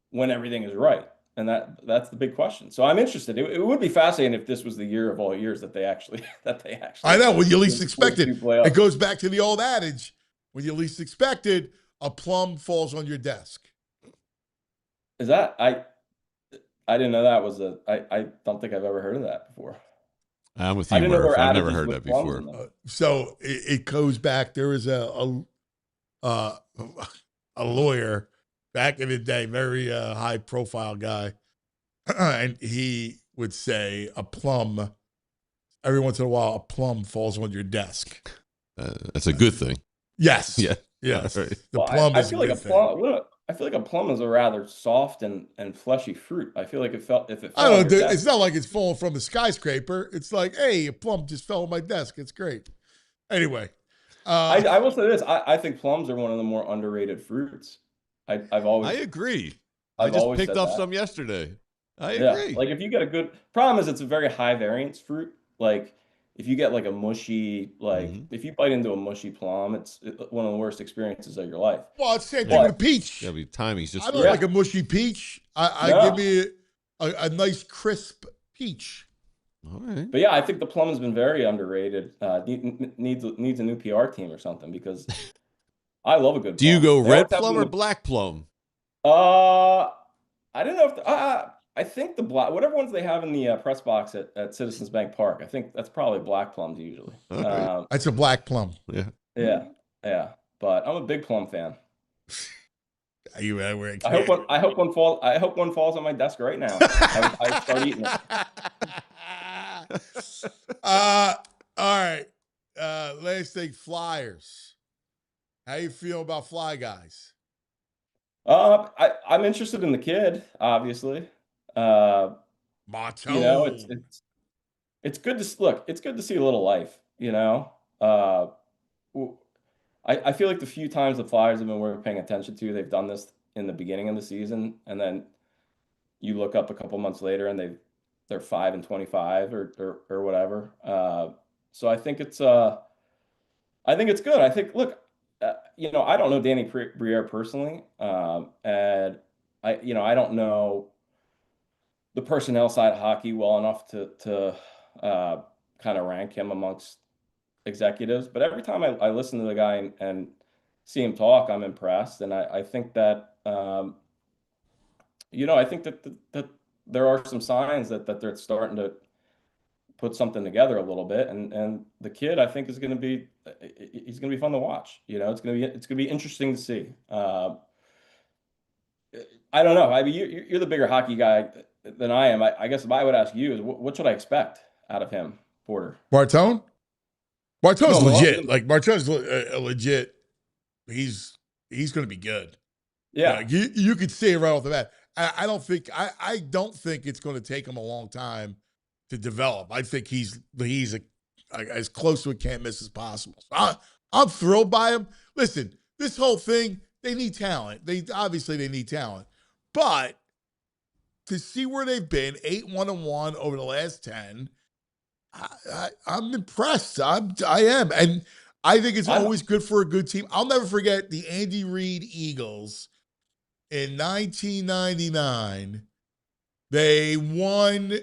when everything is right. And that's the big question. So I'm interested. It would be fascinating if this was the year of all years that they actually. I know when you least expected. It goes back to the old adage: when you least expected, a plum falls on your desk. Is that I didn't know that was I don't think I've ever heard of that before. I'm with you, Murph. I've never heard that before. So it goes back. There was a lawyer. Back in the day, very high-profile guy, and he would say a plum, every once in a while, a plum falls on your desk. That's a good thing. Yes. Yeah. Yes. Right. The plum is a good thing. I feel like a plum is a rather soft and fleshy fruit. I feel like if it I don't know. It's not like it's falling from a skyscraper. It's like, hey, a plum just fell on my desk. It's great. Anyway. I will say this. I think plums are one of the more underrated fruits. I've I always agree. I I've just always picked said up that. some yesterday. I Yeah, agree. like if you get a good problem is it's a very high variance fruit. Like if you get like a mushy, like Mhm. if you bite into a mushy plum, it's one of the worst experiences of your life. Well, it's the same thing But with a peach. Yeah, timing's just I don't right. like a mushy peach. I No. give me a nice crisp peach. All right. But yeah, I think the plum has been very underrated. Needs a new PR team or something because I love a good Do you plum. go They red always have plum them or in black plum? I don't know if I think the black whatever ones they have in the press box at Citizens Bank Park. I think that's probably black plums usually. All right. That's a black plum. Yeah. Yeah, yeah. But I'm a big plum fan. Are you where I hope one falls on my desk right now. I start eating it. All right. Last thing, Flyers. How you feel about Fly Guys? I'm interested in the kid, obviously. Martone. You know, it's good to look. It's good to see a little life. You know, I feel like the few times the Flyers have been worth paying attention to, they've done this in the beginning of the season, and then you look up a couple months later and they're 5-25 or whatever. So I think it's good. I think look, you know, I don't know Danny Briere personally, and I don't know the personnel side of hockey well enough to kind of rank him amongst executives. But every time I listen to the guy and see him talk, I'm impressed, and I think that I think that there are some signs that they're starting to put something together a little bit, and the kid I think is going to be he's going to be fun to watch. You know, it's going to be interesting to see. I don't know. I mean, you're the bigger hockey guy than I am. I guess if I would ask you is what should I expect out of him, Porter? Martone? Martone's No, legit. Like Martone's a legit. He's going to be good. Yeah. You could see it right off the bat. I don't think it's going to take him a long time to develop. I think he's as close to a can't miss as possible. So I'm thrilled by him. Listen, this whole thing, they need talent. They need talent, but to see where they've been, 8-1-1 over the last 10, I'm impressed. I am, and I think it's always good for a good team. I'll never forget the Andy Reid Eagles. In 1999, they won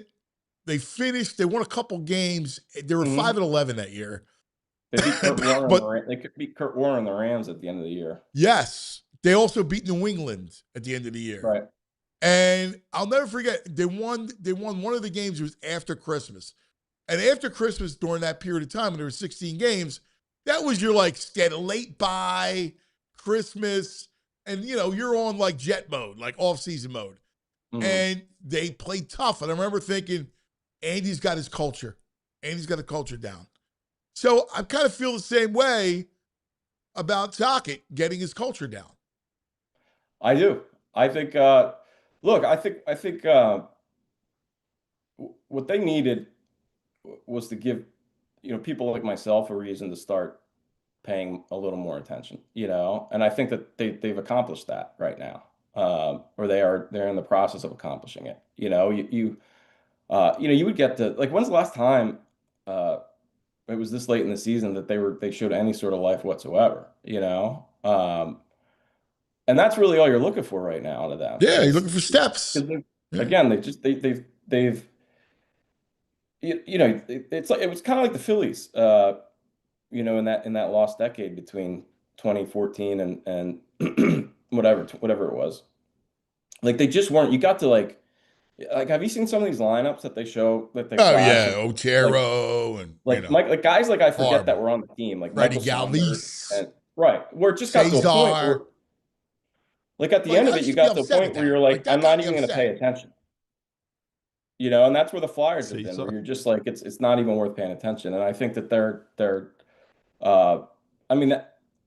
a couple games. They were 5-11 that year. They beat Kurt Warner. They could beat Kurt Warner and the Rams at the end of the year. Yes. They also beat New England at the end of the year. Right. And I'll never forget, they won one of the games. It was after Christmas. And after Christmas, during that period of time, when there were 16 games, that was your late bye, Christmas. And, you're on jet mode, off-season mode. Mm-hmm. And they played tough. And I remember thinking, Andy's got his culture. Andy's got the culture down. So I kind of feel the same way about Tocchet getting his culture down. I do. I think, I think what they needed was to give, people like myself a reason to start paying a little more attention, and I think that they've accomplished that right now, or they're in the process of accomplishing it. You would get to when's the last time it was this late in the season that they showed any sort of life whatsoever, and that's really all you're looking for right now out of them. Yeah, you're looking for steps. Again, they've it was kind of like the Phillies. In that lost decade between 2014 and whatever it was. They just weren't. You got to have you seen some of these lineups that they show that they Otero and guys I forget that were on the team, like Freddie Michael Galvis, right, where it just got to a point where at the end of it you got to a point where you're I'm not even going to pay attention. And that's where the Flyers have been, where you're just it's not even worth paying attention. And I think that they're I mean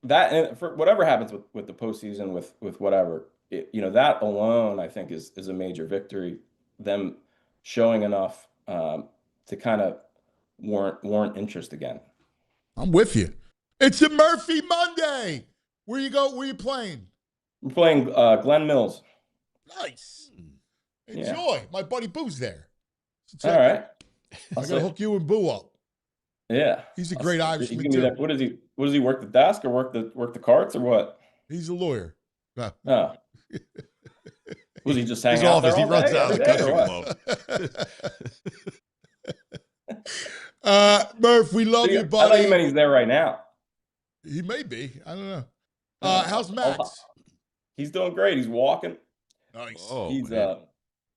that for whatever happens with the postseason, with whatever, that alone I think is a major victory. Them showing enough to kind of warrant interest again. I'm with you. It's a Murphy Monday. Where you go? Where you playing? We're playing Glen Mills. Nice. Yeah. Enjoy. My buddy Boo's there. All right. I gotta hook you and Boo up. Yeah. He's a great Irishman too. too. What does he work the desk or work the carts or what? He's a lawyer. No. Oh. Was he just hanging His out office. there He runs out of the country club. Murph, we love you, buddy. I thought you meant he's there right now. He may be. I don't know. How's Max? He's doing great. He's walking. Nice. Oh, He's man.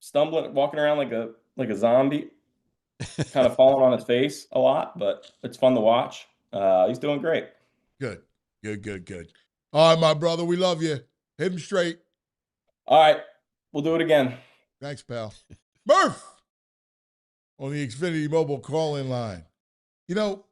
stumbling, walking around like a zombie, kind of falling on his face a lot, but it's fun to watch. He's doing great. Good. All right, my brother, we love you. Hit him straight. All right, we'll do it again. Thanks, pal. Murph on the Xfinity mobile call-in line. You know,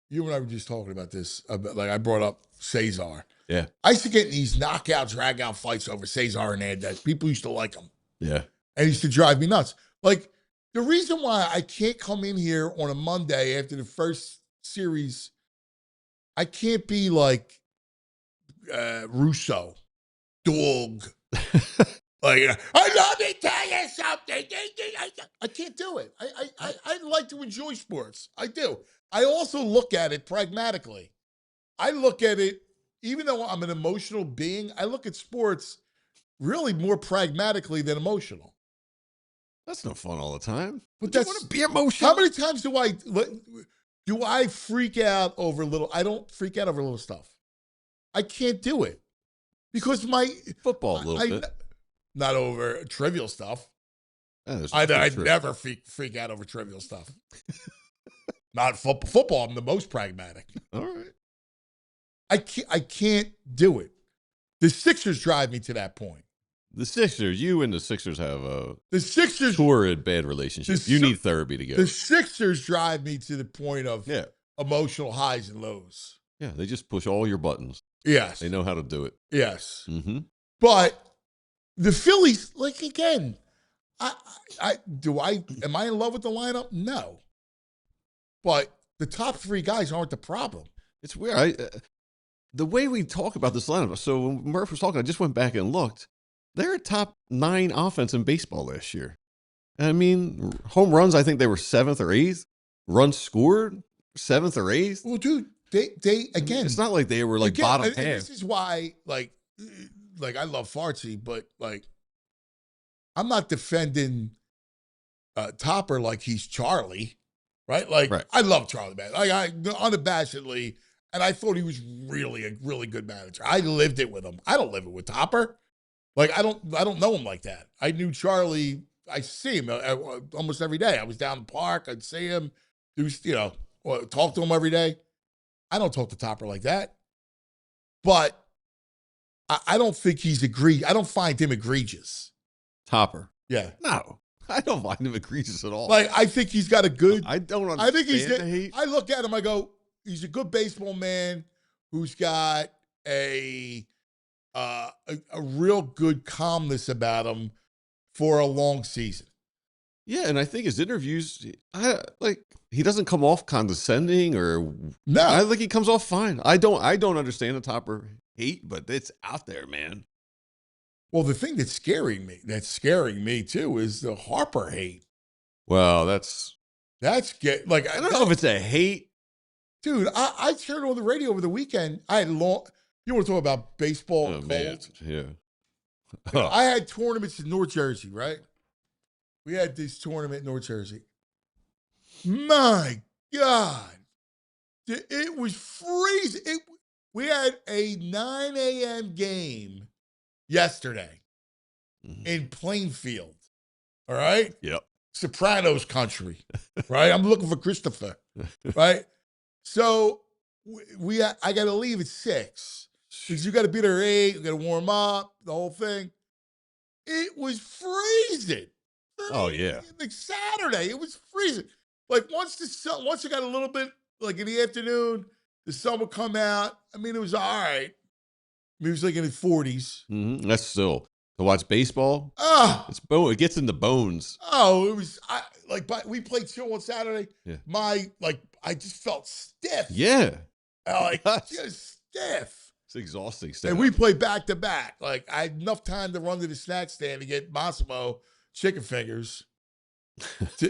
you and I were just talking about this. Like I brought up Cesar. Yeah. I used to get in these knockout, drag-out fights over Cesar Hernandez. People used to like him. Yeah. And it used to drive me nuts. Like, the reason why I can't come in here on a Monday after the first series, I can't be like Russo, dog. Like, let me tell you something. I can't do it. I like to enjoy sports. I do. I also look at it pragmatically. I look at it, even though I'm an emotional being, I look at sports really more pragmatically than emotional. That's no fun all the time. But You want to be emotional? How many times do I freak out over little? I don't freak out over little stuff. I can't do it because Football a little bit. Not over trivial stuff. Yeah, I'd never freak out over trivial stuff. Not football. I'm the most pragmatic. All right. I can't do it. The Sixers drive me to that point. The Sixers, you and the Sixers have a Sixers torrid bad relationship. You need therapy to go. The Sixers drive me to the point of emotional highs and lows. Yeah, they just push all your buttons. Yes. They know how to do it. Yes. Mm-hmm. But the Phillies, like again, am I in love with the lineup? No. But the top three guys aren't the problem. It's weird. The way we talk about this lineup, so when Murph was talking, I just went back and looked. They're a top 9 offense in baseball last year. I mean, home runs, I think they were 7th or 8th. Runs scored, 7th or 8th. Well, dude, they again. It's not like they were like bottom half. This is why, like I love Fartsy, but like, I'm not defending Topper like he's Charlie, right? Like, right. I love Charlie, man. Like, I unabashedly, and I thought he was really a really good manager. I lived it with him. I don't live it with Topper. Like, I don't know him like that. I knew Charlie. I see him almost every day. I was down in the park. I'd see him. He was, talk to him every day. I don't talk to Topper like that. But I don't think he's egregious. I don't find him egregious. Topper? Yeah. No. I don't find him egregious at all. Like, I think he's got a good. I don't understand the hate. I look at him, I go, he's a good baseball man who's got a real good calmness about him for a long season. Yeah, and I think his interviews, he doesn't come off condescending or no. I think he comes off fine. I don't understand the Topper hate, but it's out there, man. Well, the thing that's scaring me too is the Harper hate. Well, that's I don't know if it's a hate. Dude, I turned on the radio over the weekend. You want to talk about baseball? Oh, man. Yeah. I had tournaments in North Jersey, right? We had this tournament in North Jersey. My God. It was freezing. We had a 9 a.m. game yesterday in Plainfield. All right? Yep. Sopranos country, right? I'm looking for Christopher, right? So I got to leave at 6 because you got to be there at 8. You got to warm up, the whole thing. It was freezing. Oh yeah. Like Saturday, it was freezing. Like once it got a little bit like in the afternoon, the sun would come out. I mean, it was all right. I mean, it was like in the 40s. Mm-hmm. That's still to watch baseball. Oh, it gets in the bones. Oh, it was we played 2 on Saturday. Yeah. I just felt stiff. Yeah. Like, Yes. just stiff. It's exhausting. And we play back-to-back. Like, I had enough time to run to the snack stand to get Massimo chicken fingers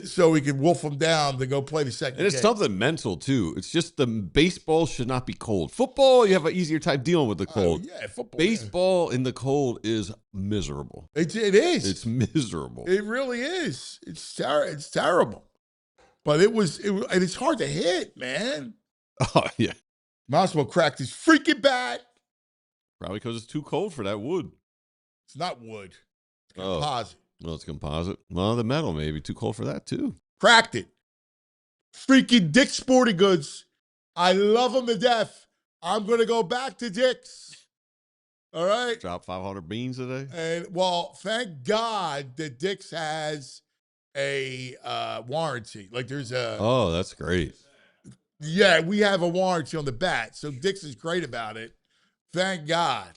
so we could wolf them down to go play the second And it's game. something mental, too. It's just the baseball should not be cold. Football, you have an easier time dealing with the cold. Yeah, football. Baseball in the cold is miserable. It is. It's miserable. It really is. It's terrible. But and it's hard to hit, man. Oh, yeah. Massimo cracked his freaking bat. Probably because it's too cold for that wood. It's not wood. It's Oh. composite. Well, it's composite. Well, the metal maybe. Too cold for that, too. Cracked it. Freaking Dick's Sporting Goods. I love them to death. I'm going to go back to Dick's. All right? Drop 500 beans today. And, well, thank God that Dick's has a warranty. Like, there's a... Oh, that's great. Yeah, we have a warranty on the bat. So Dick's is great about it. Thank God.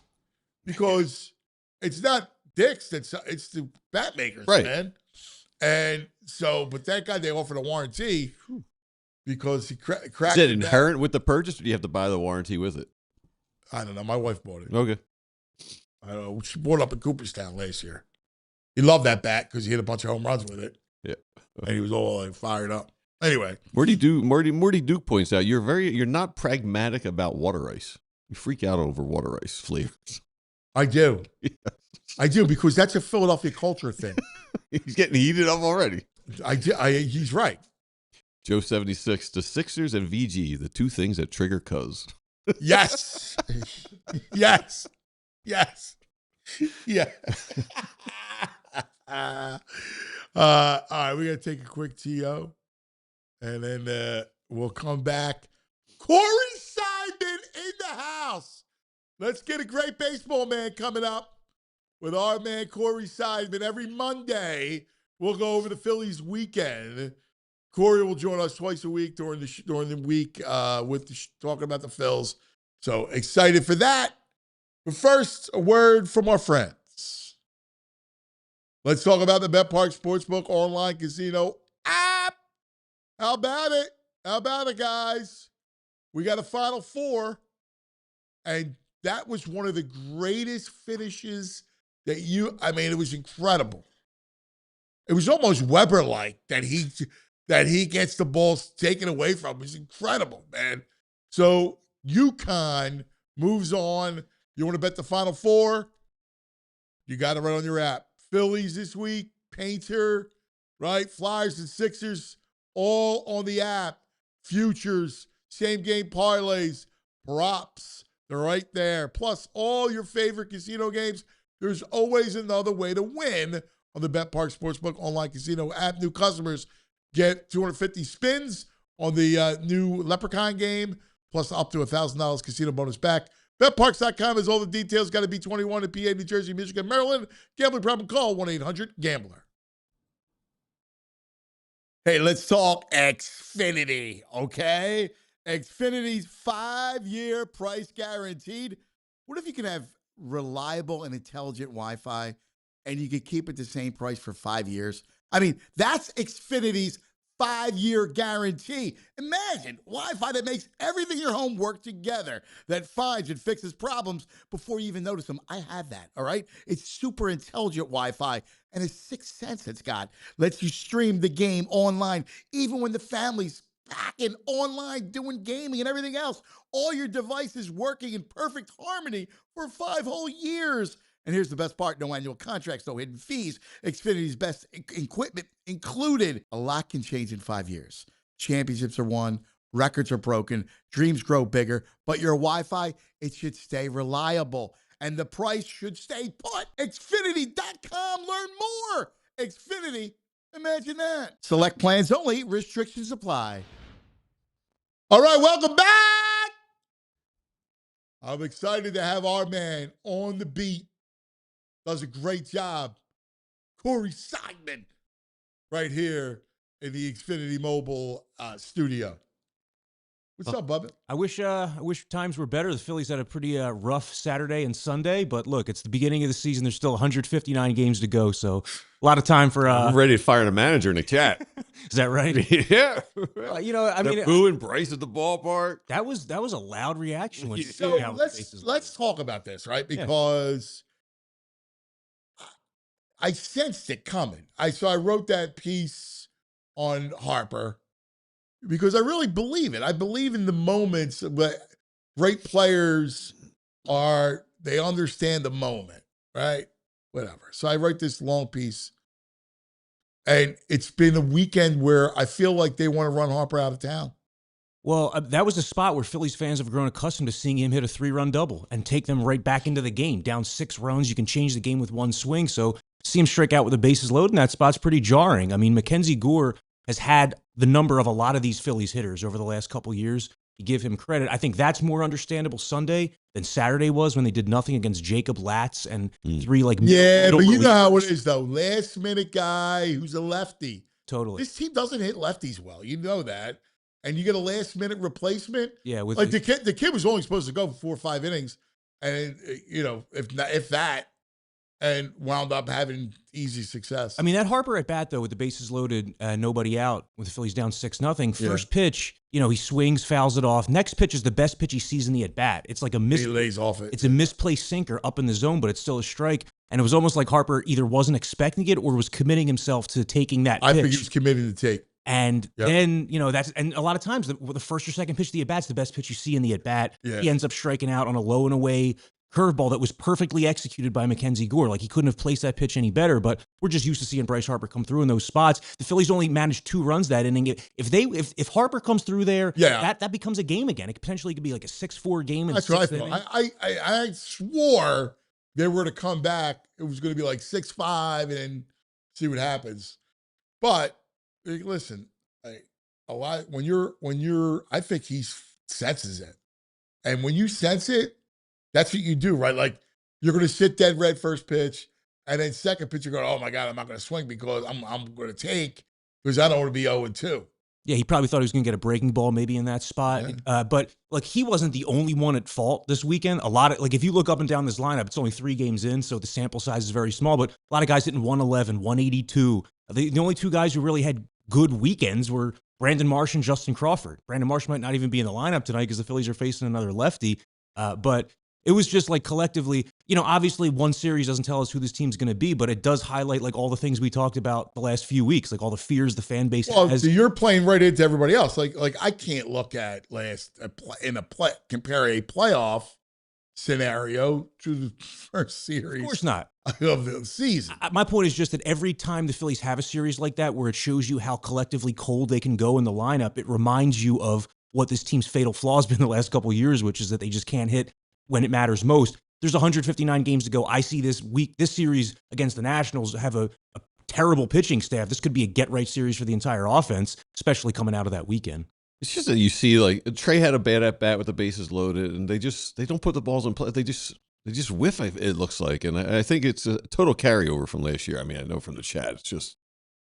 Because it's not Dick's, it's the bat makers, Right. man. And so, but thank God they offered a warranty because he cracked Is it inherent with the purchase, or do you have to buy the warranty with it? I don't know. My wife bought it. Okay. I don't know. She bought it up in Cooperstown last year. He loved that bat because he hit a bunch of home runs with it. Yeah. And he was all like fired up. Anyway. Morty Duke points out you're not pragmatic about water ice. You freak out over water ice flavors. I do. Yes. I do because that's a Philadelphia culture thing. He's getting heated up already. He's right. Joe 76, the Sixers and VG, the two things that trigger cuz. Yes. Yes. Yes. Yeah. All right, we're going to take a quick TO, and then we'll come back. Corey Seidman in the house. Let's get a great baseball man coming up with our man Corey Seidman. Every Monday, we'll go over the Phillies weekend. Corey will join us twice a week during the week talking about the Phils. So excited for that. But first, a word from our friends. Let's talk about the Bet Park Sportsbook online casino app. How about it? How about it, guys? We got a Final Four, and that was one of the greatest finishes that it was incredible. It was almost Weber-like that he gets the ball taken away from him. It was incredible, man. So UConn moves on. You want to bet the Final Four? You got it right on your app. Phillies this week, Painter, right? Flyers and Sixers, all on the app. Futures, same game parlays, props, they're right there. Plus, all your favorite casino games. There's always another way to win on the Bet Park Sportsbook online casino app. New customers get 250 spins on the new Leprechaun game, plus up to $1,000 casino bonus back. BetParks.com has all the details. Got to be 21 in PA, New Jersey, Michigan, Maryland. Gambling problem? Call 1-800-GAMBLER. Hey, let's talk Xfinity, okay? Xfinity's 5-year price guaranteed. What if you can have reliable and intelligent Wi-Fi and you could keep it the same price for 5 years? I mean, that's Xfinity's 5-year guarantee. Imagine Wi-Fi that makes everything in your home work together, that finds and fixes problems before you even notice them. I have that, all right? It's super intelligent Wi-Fi, and it's 6 cents it's got. Lets you stream the game online, even when the family's packing online, doing gaming and everything else. All your devices working in perfect harmony for 5 whole years. And here's the best part, no annual contracts, no hidden fees. Xfinity's best equipment included. A lot can change in 5 years. Championships are won, records are broken, dreams grow bigger, but your Wi-Fi, it should stay reliable. And the price should stay put. Xfinity.com, learn more. Xfinity, imagine that. Select plans only, restrictions apply. All right, welcome back. I'm excited to have our man on the beat. Does a great job. Corey Seidman right here in the Xfinity Mobile studio. What's up, Bubba? I wish times were better. The Phillies had a pretty rough Saturday and Sunday, but look, it's the beginning of the season. There's still 159 games to go, so a lot of time for. I'm ready to fire the manager in the chat. Is that right? Yeah. They're booing Bryce at the ballpark. That was a loud reaction. When So let's talk about this, right? Because I sensed it coming. So I wrote that piece on Harper because I really believe it. I believe in the moments where great players they understand the moment, right? Whatever. So I write this long piece. And it's been a weekend where I feel like they want to run Harper out of town. Well, that was a spot where Phillies fans have grown accustomed to seeing him hit a 3-run double and take them right back into the game. Down 6 runs, you can change the game with one swing. So see him strike out with the bases loaded in that spot's pretty jarring. I mean, Mackenzie Gore has had the number of a lot of these Phillies hitters over the last couple years. You give him credit. I think that's more understandable Sunday than Saturday was when they did nothing against Jacob Latz and 3 but you know how it is though. Last minute guy who's a lefty. Totally. This team doesn't hit lefties well. You know that. And you get a last minute replacement. Yeah, with like the kid was only supposed to go for 4 or 5 innings, and if that, and wound up having easy success. I mean, that Harper at bat, though, with the bases loaded, nobody out, with the Phillies down 6-0. First pitch, he swings, fouls it off. Next pitch is the best pitch he sees in the at bat. It's like he lays off it. It's a misplaced sinker up in the zone, but it's still a strike. And it was almost like Harper either wasn't expecting it or was committing himself to taking that pitch. I think he was committed to take. And then, and a lot of times the first or second pitch of the at bat's the best pitch you see in the at bat. Yeah. He ends up striking out on a low and away curveball that was perfectly executed by Mackenzie Gore. Like, he couldn't have placed that pitch any better, but we're just used to seeing Bryce Harper come through in those spots. The Phillies only managed 2 runs that inning. If Harper comes through there, that becomes a game again. It potentially could be like a 6-4 game in the 6th inning. I swore they were to come back. It was going to be like 6-5 and then see what happens. But listen, I think he senses it. And when you sense it, that's what you do, right? Like, you're going to sit dead red first pitch, and then second pitch, you're going, oh my God, I'm not going to swing because I'm going to take, because I don't want to be 0-2. Yeah, he probably thought he was going to get a breaking ball maybe in that spot. Yeah. But he wasn't the only one at fault this weekend. A lot of, if you look up and down this lineup, it's only 3 games in, so the sample size is very small, but a lot of guys hitting 111, 182. The only 2 guys who really had good weekends were Brandon Marsh and Justin Crawford. Brandon Marsh might not even be in the lineup tonight because the Phillies are facing another lefty. But it was just collectively, obviously one series doesn't tell us who this team's going to be, but it does highlight all the things we talked about the last few weeks, all the fears the fan base has. So you're playing right into everybody else. Like I can't look at compare a playoff scenario to the first series. Of course not. Of the season. My point is just that every time the Phillies have a series like that, where it shows you how collectively cold they can go in the lineup, it reminds you of what this team's fatal flaw has been the last couple of years, which is that they just can't hit when it matters most. There's 159 games to go. I see this series against the Nationals have a terrible pitching staff. This could be a get-right series for the entire offense, especially coming out of that weekend. It's just that you see, Trey had a bad at-bat with the bases loaded, and they don't put the balls in play. They just whiff, it looks like. And I think it's a total carryover from last year. I mean, I know from the chat, it's just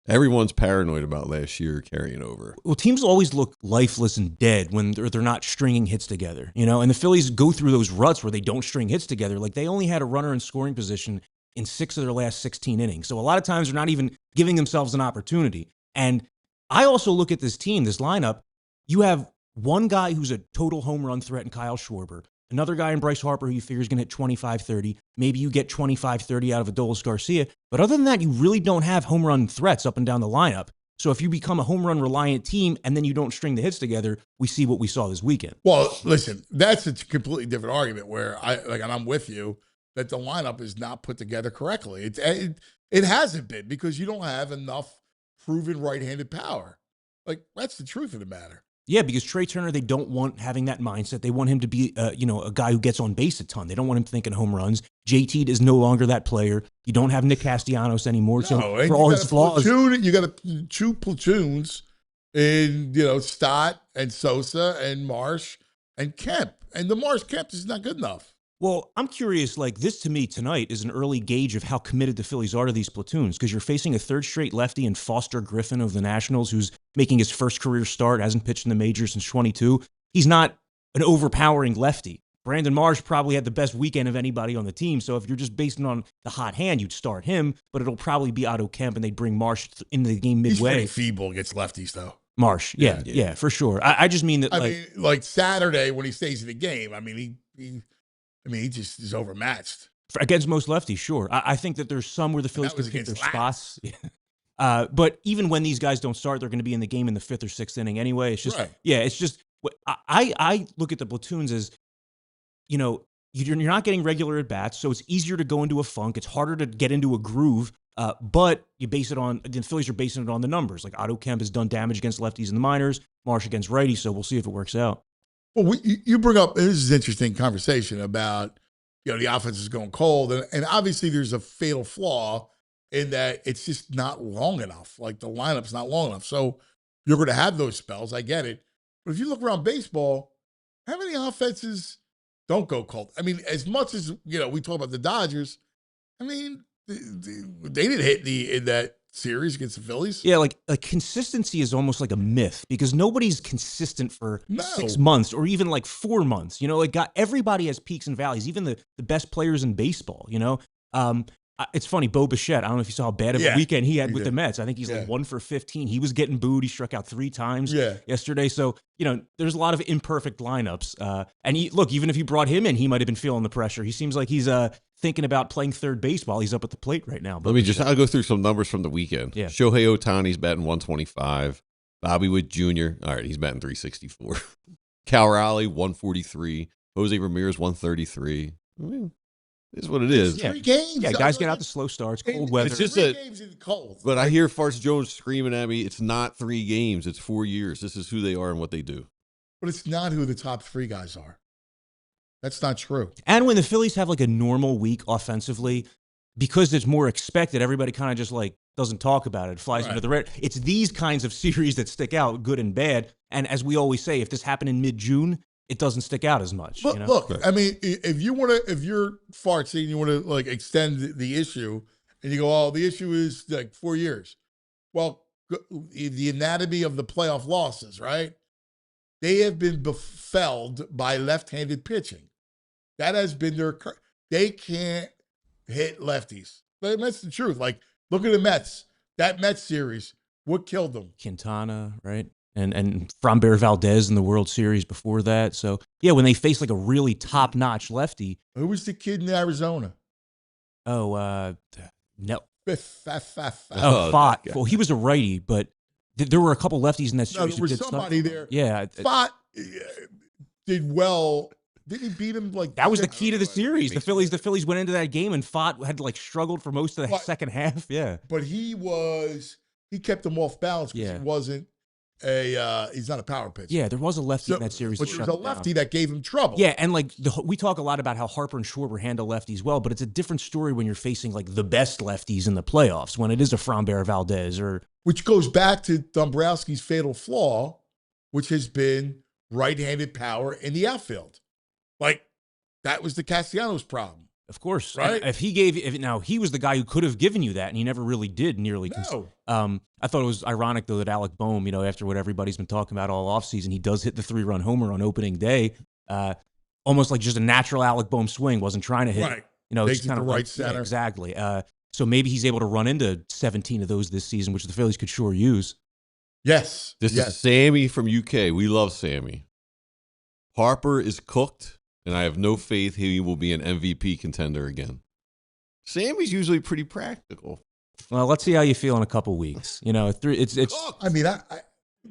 everyone's paranoid about last year carrying over. Well, teams always look lifeless and dead when they're not stringing hits together, and the Phillies go through those ruts where they don't string hits together. They only had a runner in scoring position in 6 of their last 16 innings. So a lot of times they're not even giving themselves an opportunity. And I also look at this team, this lineup. You have one guy who's a total home run threat in Kyle Schwarber, another guy in Bryce Harper who you figure is going to hit 25-30. Maybe you get 25-30 out of Adolis Garcia. But other than that, you really don't have home run threats up and down the lineup. So if you become a home run reliant team and then you don't string the hits together, we see what we saw this weekend. Well, listen, that's a completely different argument where and I'm with you, that the lineup is not put together correctly. It hasn't been because you don't have enough proven right-handed power. That's the truth of the matter. Yeah, because Trey Turner, they don't want having that mindset. They want him to be, a guy who gets on base a ton. They don't want him thinking home runs. JT is no longer that player. You don't have Nick Castellanos anymore. No, so for all his flaws, you got 2 platoons in Stott and Sosa and Marsh and Kemp, and the Marsh Kemp is not good enough. Well, I'm curious, this to me tonight is an early gauge of how committed the Phillies are to these platoons, because you're facing a 3rd straight lefty in Foster Griffin of the Nationals, who's making his first career start, hasn't pitched in the majors since 22. he's not an overpowering lefty. Brandon Marsh probably had the best weekend of anybody on the team. So if you're just basing on the hot hand, you'd start him, but it'll probably be Otto Kemp, and they'd bring Marsh into the game midway. He's pretty feeble against lefties, though. Marsh, yeah, for sure. I just mean that. I mean, like Saturday when he stays in the game, I mean, he just is overmatched against most lefties. Sure, I think that there's some where the Phillies can pick their spots. But even when these guys don't start, they're going to be in the game in the 5th or 6th inning anyway. It's just, it's just. I look at the platoons as, you're not getting regular at bats, so it's easier to go into a funk. It's harder to get into a groove, but the Phillies are basing it on the numbers. Like Otto Kemp has done damage against lefties in the minors, Marsh against righties, so we'll see if it works out. Well, you bring up, this is an interesting conversation about, the offense is going cold, and obviously there's a fatal flaw in that it's just not long enough. Like the lineup's not long enough. So you're going to have those spells. I get it. But if you look around baseball, how many offenses don't go cold? I mean, as much as, we talk about the Dodgers, I mean, they didn't hit in that series against the Phillies. Yeah, like consistency is almost like a myth because nobody's consistent for 6 months or even like 4 months. Everybody has peaks and valleys, even the best players in baseball, It's funny, Bo Bichette, I don't know if you saw how bad of a weekend he had with the Mets. I think he's like 1 for 15. He was getting booed. He struck out 3 times yesterday. So, there's a lot of imperfect lineups. And even if you brought him in, he might have been feeling the pressure. He seems like he's thinking about playing third base while he's up at the plate right now. I'll go through some numbers from the weekend. Yeah. Shohei Ohtani's batting 125. Bobby Witt Jr., all right, he's batting 364. Cal Raleigh, 143. Jose Ramirez, 133. I mean, is what it is. 3 games. Yeah, guys get out to slow starts, cold weather. It's just 3 games in the cold. But I hear Farts Jones screaming at me, it's not 3 games, it's 4 years. This is who they are and what they do. But it's not who the top 3 guys are. That's not true. And when the Phillies have like a normal week offensively, because it's more expected, everybody kind of just doesn't talk about it, flies under the radar. It's these kinds of series that stick out, good and bad. And as we always say, if this happened in mid-June, it doesn't stick out as much. But look, I mean, if you're fartsy and you want to extend the issue, and you go, the issue is 4 years. Well, the anatomy of the playoff losses, right? They have been befelled by left-handed pitching. That has been they can't hit lefties. But that's the truth. Look at the Mets. That Mets series, what killed them? Quintana, right? And Framber Valdez in the World Series before that. So, when they face a really top-notch lefty. Who was the kid in Arizona? No. Fott. Well, he was a righty, but there were a couple lefties in that series. No, there was somebody there. Yeah. Fott did well. Did he beat him that was the key to the series. The Phillies went into that game and Fott had struggled for most of the second half. Yeah. But he kept them off balance because he wasn't he's not a power pitcher. Yeah, there was a lefty in that series. But there was a lefty that gave him trouble. Yeah, and we talk a lot about how Harper and Schwarber handle lefties well, but it's a different story when you're facing the best lefties in the playoffs, when it is a Framber Valdez which goes back to Dombrowski's fatal flaw, which has been right-handed power in the outfield. That was the Castellanos problem. Of course, right? He was the guy who could have given you that, and he never really did. Nearly. No. I thought it was ironic though that Alec Boehm, after what everybody's been talking about all offseason, he does hit the 3-run homer on opening day, almost like just a natural Alec Boehm swing. Wasn't trying to hit. Right. It's kind of right center. Yeah, exactly. So maybe he's able to run into 17 of those this season, which the Phillies could sure use. Yes. This is Sammy from UK. We love Sammy. Harper is cooked. And I have no faith he will be an MVP contender again. Sammy's usually pretty practical. Well, let's see how you feel in a couple weeks. It's. I mean,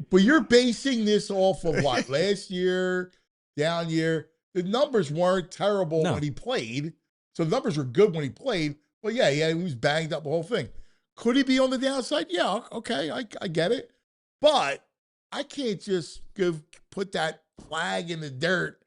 but you're basing this off of what? Last year, down year. The numbers weren't terrible when he played. So the numbers were good when he played. But he was banged up the whole thing. Could he be on the downside? Yeah, okay, I get it. But I can't just put that flag in the dirt.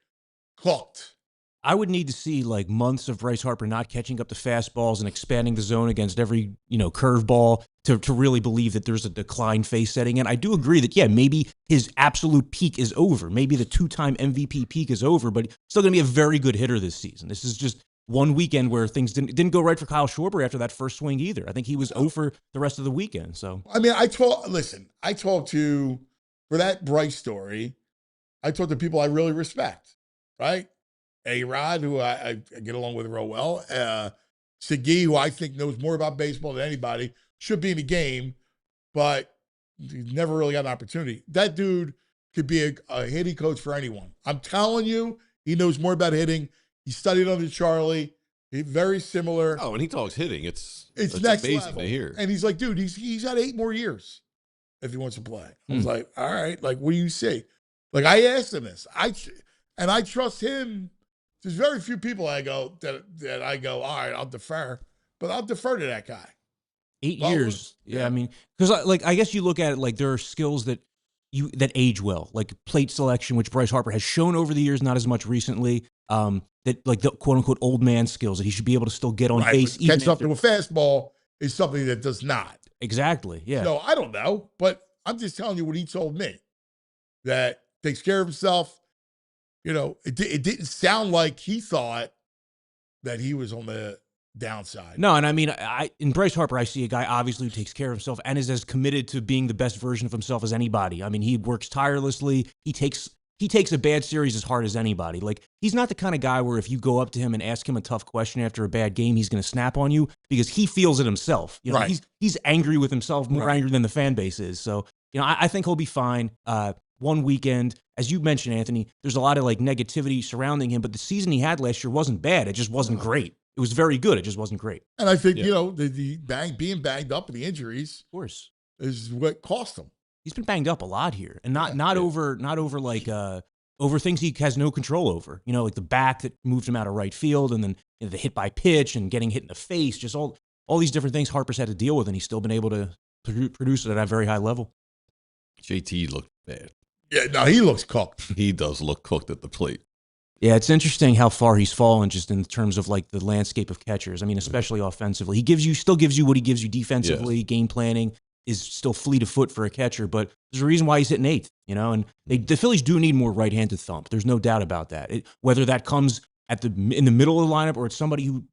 Hooked. I would need to see months of Bryce Harper not catching up to fastballs and expanding the zone against every curveball to really believe that there's a decline phase setting in. I do agree that maybe his absolute peak is over. Maybe the 2-time MVP peak is over, but he's still going to be a very good hitter this season. This is just one weekend where things didn't go right for Kyle Schwarber after that first swing either. I think he was over the rest of the weekend. So I mean, I talked to for that Bryce story. I talk to people I really respect, right? A-Rod, who I get along with real well. Segui, who I think knows more about baseball than anybody, should be in the game, but he's never really got an opportunity. That dude could be a hitting coach for anyone. I'm telling you, he knows more about hitting. He studied under Charlie. He's very similar. Oh, and he talks hitting. It's next amazing level. to hear. And he's like, dude, he's got 8 more years if he wants to play. I was like, all right, like, what do you say? Like, I asked him this. I trust him. There's very few people I go that I go, all right, I'll defer. But I'll defer to that guy. 8 years. Yeah, I mean, because I guess you look at it like there are skills that age well, like plate selection, which Bryce Harper has shown over the years, not as much recently. That like the quote unquote old man skills that he should be able to still get on base. Catch up to a fastball is something that does not. Exactly. Yeah. No, I don't know, but I'm just telling you what he told me. That takes care of himself. You know, it didn't sound like he thought that he was on the downside. No, and I mean, in Bryce Harper, I see a guy obviously who takes care of himself and is as committed to being the best version of himself as anybody. I mean, he works tirelessly. He takes a bad series as hard as anybody. Like, he's not the kind of guy where if you go up to him and ask him a tough question after a bad game, he's going to snap on you because he feels it himself. You know, right. He's angry with himself, more angry than the fan base is. So, you know, I think he'll be fine. One weekend, as you mentioned, Anthony, there's a lot of like negativity surrounding him, but the season he had last year wasn't bad. It just wasn't great. It was very good. It just wasn't great. And I think, you know, the being banged up and the injuries, of course, is what cost him. He's been banged up a lot here, and not over things he has no control over. You know, like the back that moved him out of right field, and then the hit by pitch and getting hit in the face. Just all these different things Harper's had to deal with, and he's still been able to produce it at a very high level. JT looked bad. Yeah, no, he looks cooked. He does look cooked at the plate. Yeah, it's interesting how far he's fallen just in terms of like the landscape of catchers. I mean, especially offensively. He still gives you what he gives you defensively. Yes. Game planning is still fleet of foot for a catcher, but there's a reason why he's hitting 8th, you know, and the Phillies do need more right-handed thump. There's no doubt about that. Whether that comes in the middle of the lineup or it's somebody who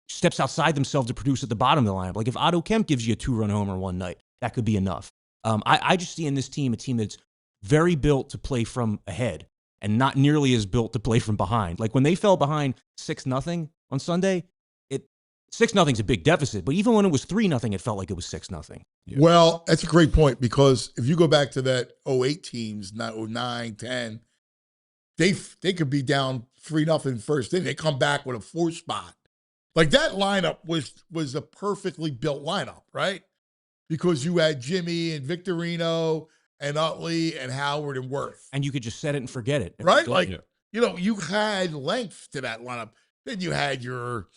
steps outside themselves to produce at the bottom of the lineup. Like if Otto Kemp gives you a 2-run homer one night, that could be enough. I just see in this team a team that's very built to play from ahead and not nearly as built to play from behind. Like when they fell behind 6-0 on Sunday, 6-0 is a big deficit, but even when it was 3-0, it felt like it was 6-0. Yeah. Well, that's a great point because if you go back to that 08 teams, 09, 10, they could be down 3-0 first. Then they come back with a 4 spot. Like that lineup was a perfectly built lineup, right? Because you had Jimmy and Victorino and Utley and Howard and Worth. And you could just set it and forget it. Right? Like, you know, you had length to that lineup. Then you had your,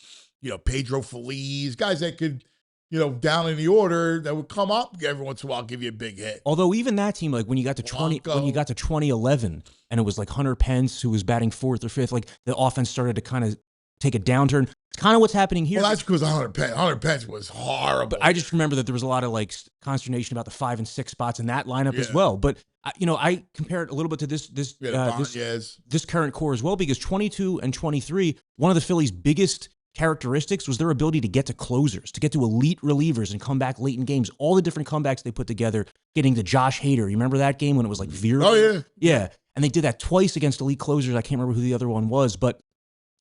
you know, Pedro Feliz, guys that could, you know, down in the order that would come up every once in a while, give you a big hit. Although even that team, like when you got to 2011 and it was like Hunter Pence who was batting 4th or 5th, like the offense started to kind of take a downturn. It's kind of what's happening here. Well, that's because Hunter Pence was horrible. But I just remember that there was a lot of like consternation about the 5 and 6 spots in that lineup as well. But you know, I compare it a little bit to this current core as well, because 22 and 23, one of the Phillies' biggest characteristics was their ability to get to closers, to get to elite relievers and come back late in games. All the different comebacks they put together, getting to Josh Hader. You remember that game when it was like Veer? Oh, yeah. Yeah. And they did that twice against elite closers. I can't remember who the other one was, but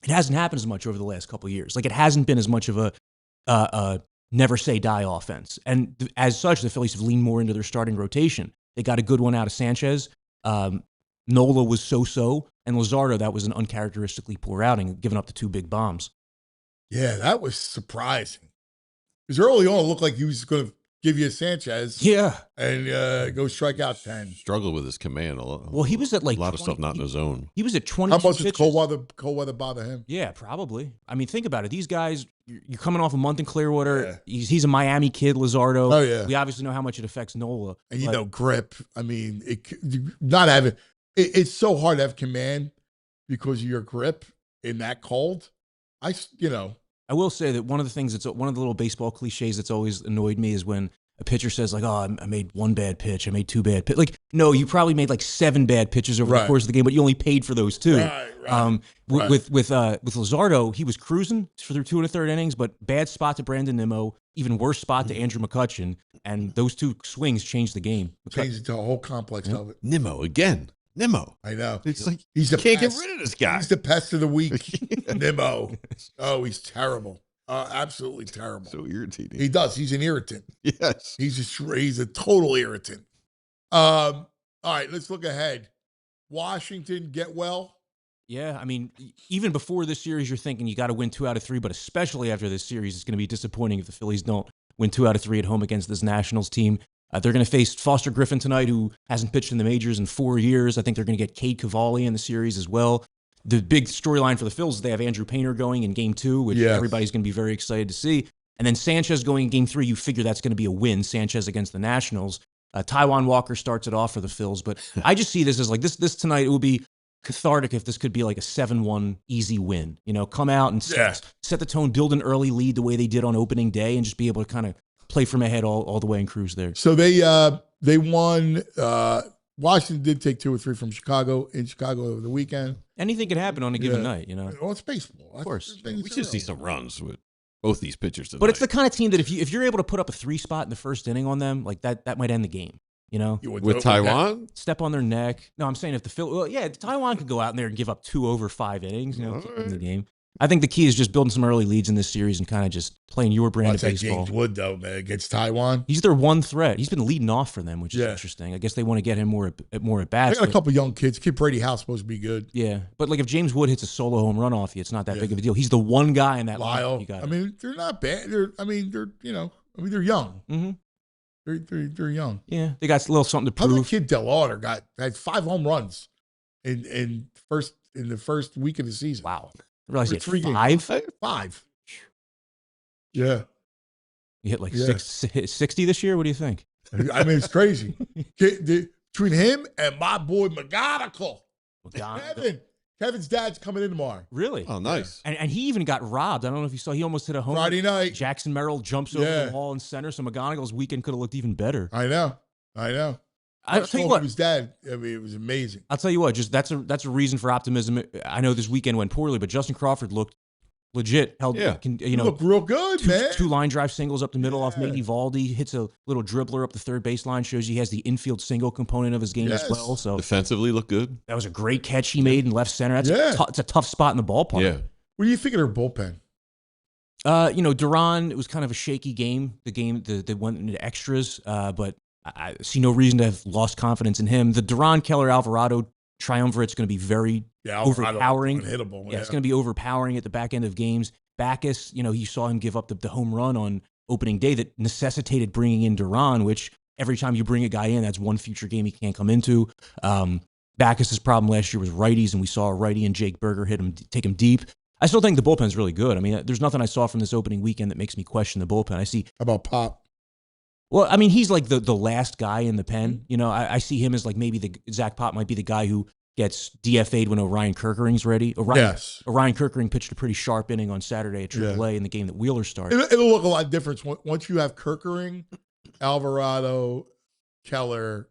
it hasn't happened as much over the last couple of years. Like it hasn't been as much of a never say die offense. And as such, the Phillies have leaned more into their starting rotation. They got a good one out of Sanchez. Nola was so-so. And Luzardo, that was an uncharacteristically poor outing, giving up the 2 big bombs. Yeah, that was surprising. Because early on, it looked like he was going to give you a Sanchez. Yeah. And go strike out 10. Struggled with his command a lot. Well, he was at like a lot of stuff not in his zone. He was at 22 How much pitches. does cold weather bother him? Yeah, probably. I mean, think about it. These guys, you're coming off a month in Clearwater. Yeah. He's a Miami kid, Luzardo. Oh, yeah. We obviously know how much it affects Nola. And you know, grip. I mean, it's so hard to have command because of your grip in that cold. I will say that one of the little baseball cliches that's always annoyed me is when a pitcher says like, "Oh, I made 1 bad pitch. I made 2 bad pitches." Like, no, you probably made like 7 bad pitches over the course of the game, but you only paid for those 2. Right. With Luzardo, he was cruising for their 2 1/3 innings, but bad spot to Brandon Nimmo, even worse spot to Andrew McCutchen, and those 2 swings changed the game. Changed the whole complex of it. Nimmo again. Nimmo. I know. It's like He's the can't pest. get rid of this guy. He's the pest of the week. Nimmo. Oh, he's terrible. Absolutely terrible. So irritating. He does. He's an irritant. Yes. He's a total irritant. All right, let's look ahead. Washington, get well. Yeah, I mean, even before this series, you're thinking you got to win 2 out of 3, but especially after this series, it's going to be disappointing if the Phillies don't win 2 out of 3 at home against this Nationals team. They're going to face Foster Griffin tonight, who hasn't pitched in the majors in 4 years. I think they're going to get Cade Cavalli in the series as well. The big storyline for the Phils is they have Andrew Painter going in Game 2, which everybody's going to be very excited to see. And then Sanchez going in Game 3, you figure that's going to be a win, Sanchez against the Nationals. Taijuan Walker starts it off for the Phils, but I just see this as like this tonight. It would be cathartic if this could be like a 7-1 easy win. You know, come out and set the tone, build an early lead the way they did on opening day, and just be able to kind of play from ahead all the way and cruise there. So they won. Washington did take 2 or 3 from Chicago over the weekend. Anything can happen on a given night, you know. Well, it's baseball. Of course. We should see some runs with both these pitchers tonight. But it's the kind of team that if you're able to put up a 3 spot in the first inning on them, like that might end the game. You know, with Taijuan, step on their neck. No, I'm saying if the Taijuan could go out in there and give up 2 over 5 innings, you know, in the game. I think the key is just building some early leads in this series and kind of just playing your brand of baseball. James Wood, though, man, against Taijuan. He's their one threat. He's been leading off for them, which is interesting. I guess they want to get him more at bats. They got a couple young kids. Kid Brady House supposed to be good. Yeah, but like if James Wood hits a solo home run off you, it's not that big of a deal. He's the one guy in that Lyle. lineup. I mean, they're not bad. They're young. Mm-hmm. They're young. Yeah, they got a little something to How prove. that kid Delauder had 5 home runs in the first week of the season. Wow. I realize For he had 5? 5. Yeah. You hit like 60 this year? What do you think? I mean, it's crazy. Between him and my boy McGonagall. Kevin's dad's coming in tomorrow. Really? Oh, nice. And he even got robbed. I don't know if you saw. He almost hit a home Friday night. Jackson Merrill jumps over the wall in center, so McGonagall's weekend could have looked even better. I know. I'll tell you what. His dad. I mean, it was amazing. I'll tell you what. Just that's a reason for optimism. I know this weekend went poorly, but Justin Crawford looked legit. Look real good, man. 2 line drive singles up the middle off Nate Eovaldi. Hits a little dribbler up the third baseline. Shows he has the infield single component of his game as well. So defensively look good. That was a great catch he made in left center. It's a tough spot in the ballpark. Yeah. What do you think of their bullpen? Duran, it was kind of a shaky game. The game that went into extras, but I see no reason to have lost confidence in him. The Duran, Keller, Alvarado triumvirate's going to be very overpowering. Unhittable. Yeah, it's going to be overpowering at the back end of games. Backus, you saw him give up the home run on opening day that necessitated bringing in Duran, which every time you bring a guy in, that's one future game he can't come into. Backus's problem last year was righties, and we saw a righty and Jake Berger take him deep. I still think the bullpen's really good. I mean, there's nothing I saw from this opening weekend that makes me question the bullpen. I see. How about Pop? Well, I mean, he's like the last guy in the pen. I see him as like maybe Zach Pop might be the guy who gets DFA'd when Orion Kerkering's ready. Orion Kerkering pitched a pretty sharp inning on Saturday at AAA in the game that Wheeler started. It'll look a lot different once you have Kerkering, Alvarado, Keller,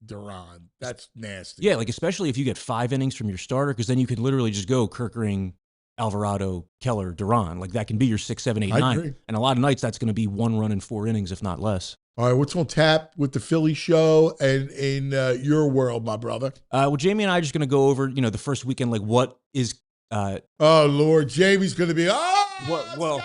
Duran. That's nasty. Yeah, like especially if you get 5 innings from your starter, because then you can literally just go Kerkering, Alvarado, Keller, Duran. Like that can be your 6, 7, 8, 9. Agree. And a lot of nights that's going to be 1 run in 4 innings, if not less. All right, what's on tap with the Philly show and in your world, my brother? Well, Jamie and I are just going to go over, the first weekend, like what is. Oh Lord, Jamie's going to be. We're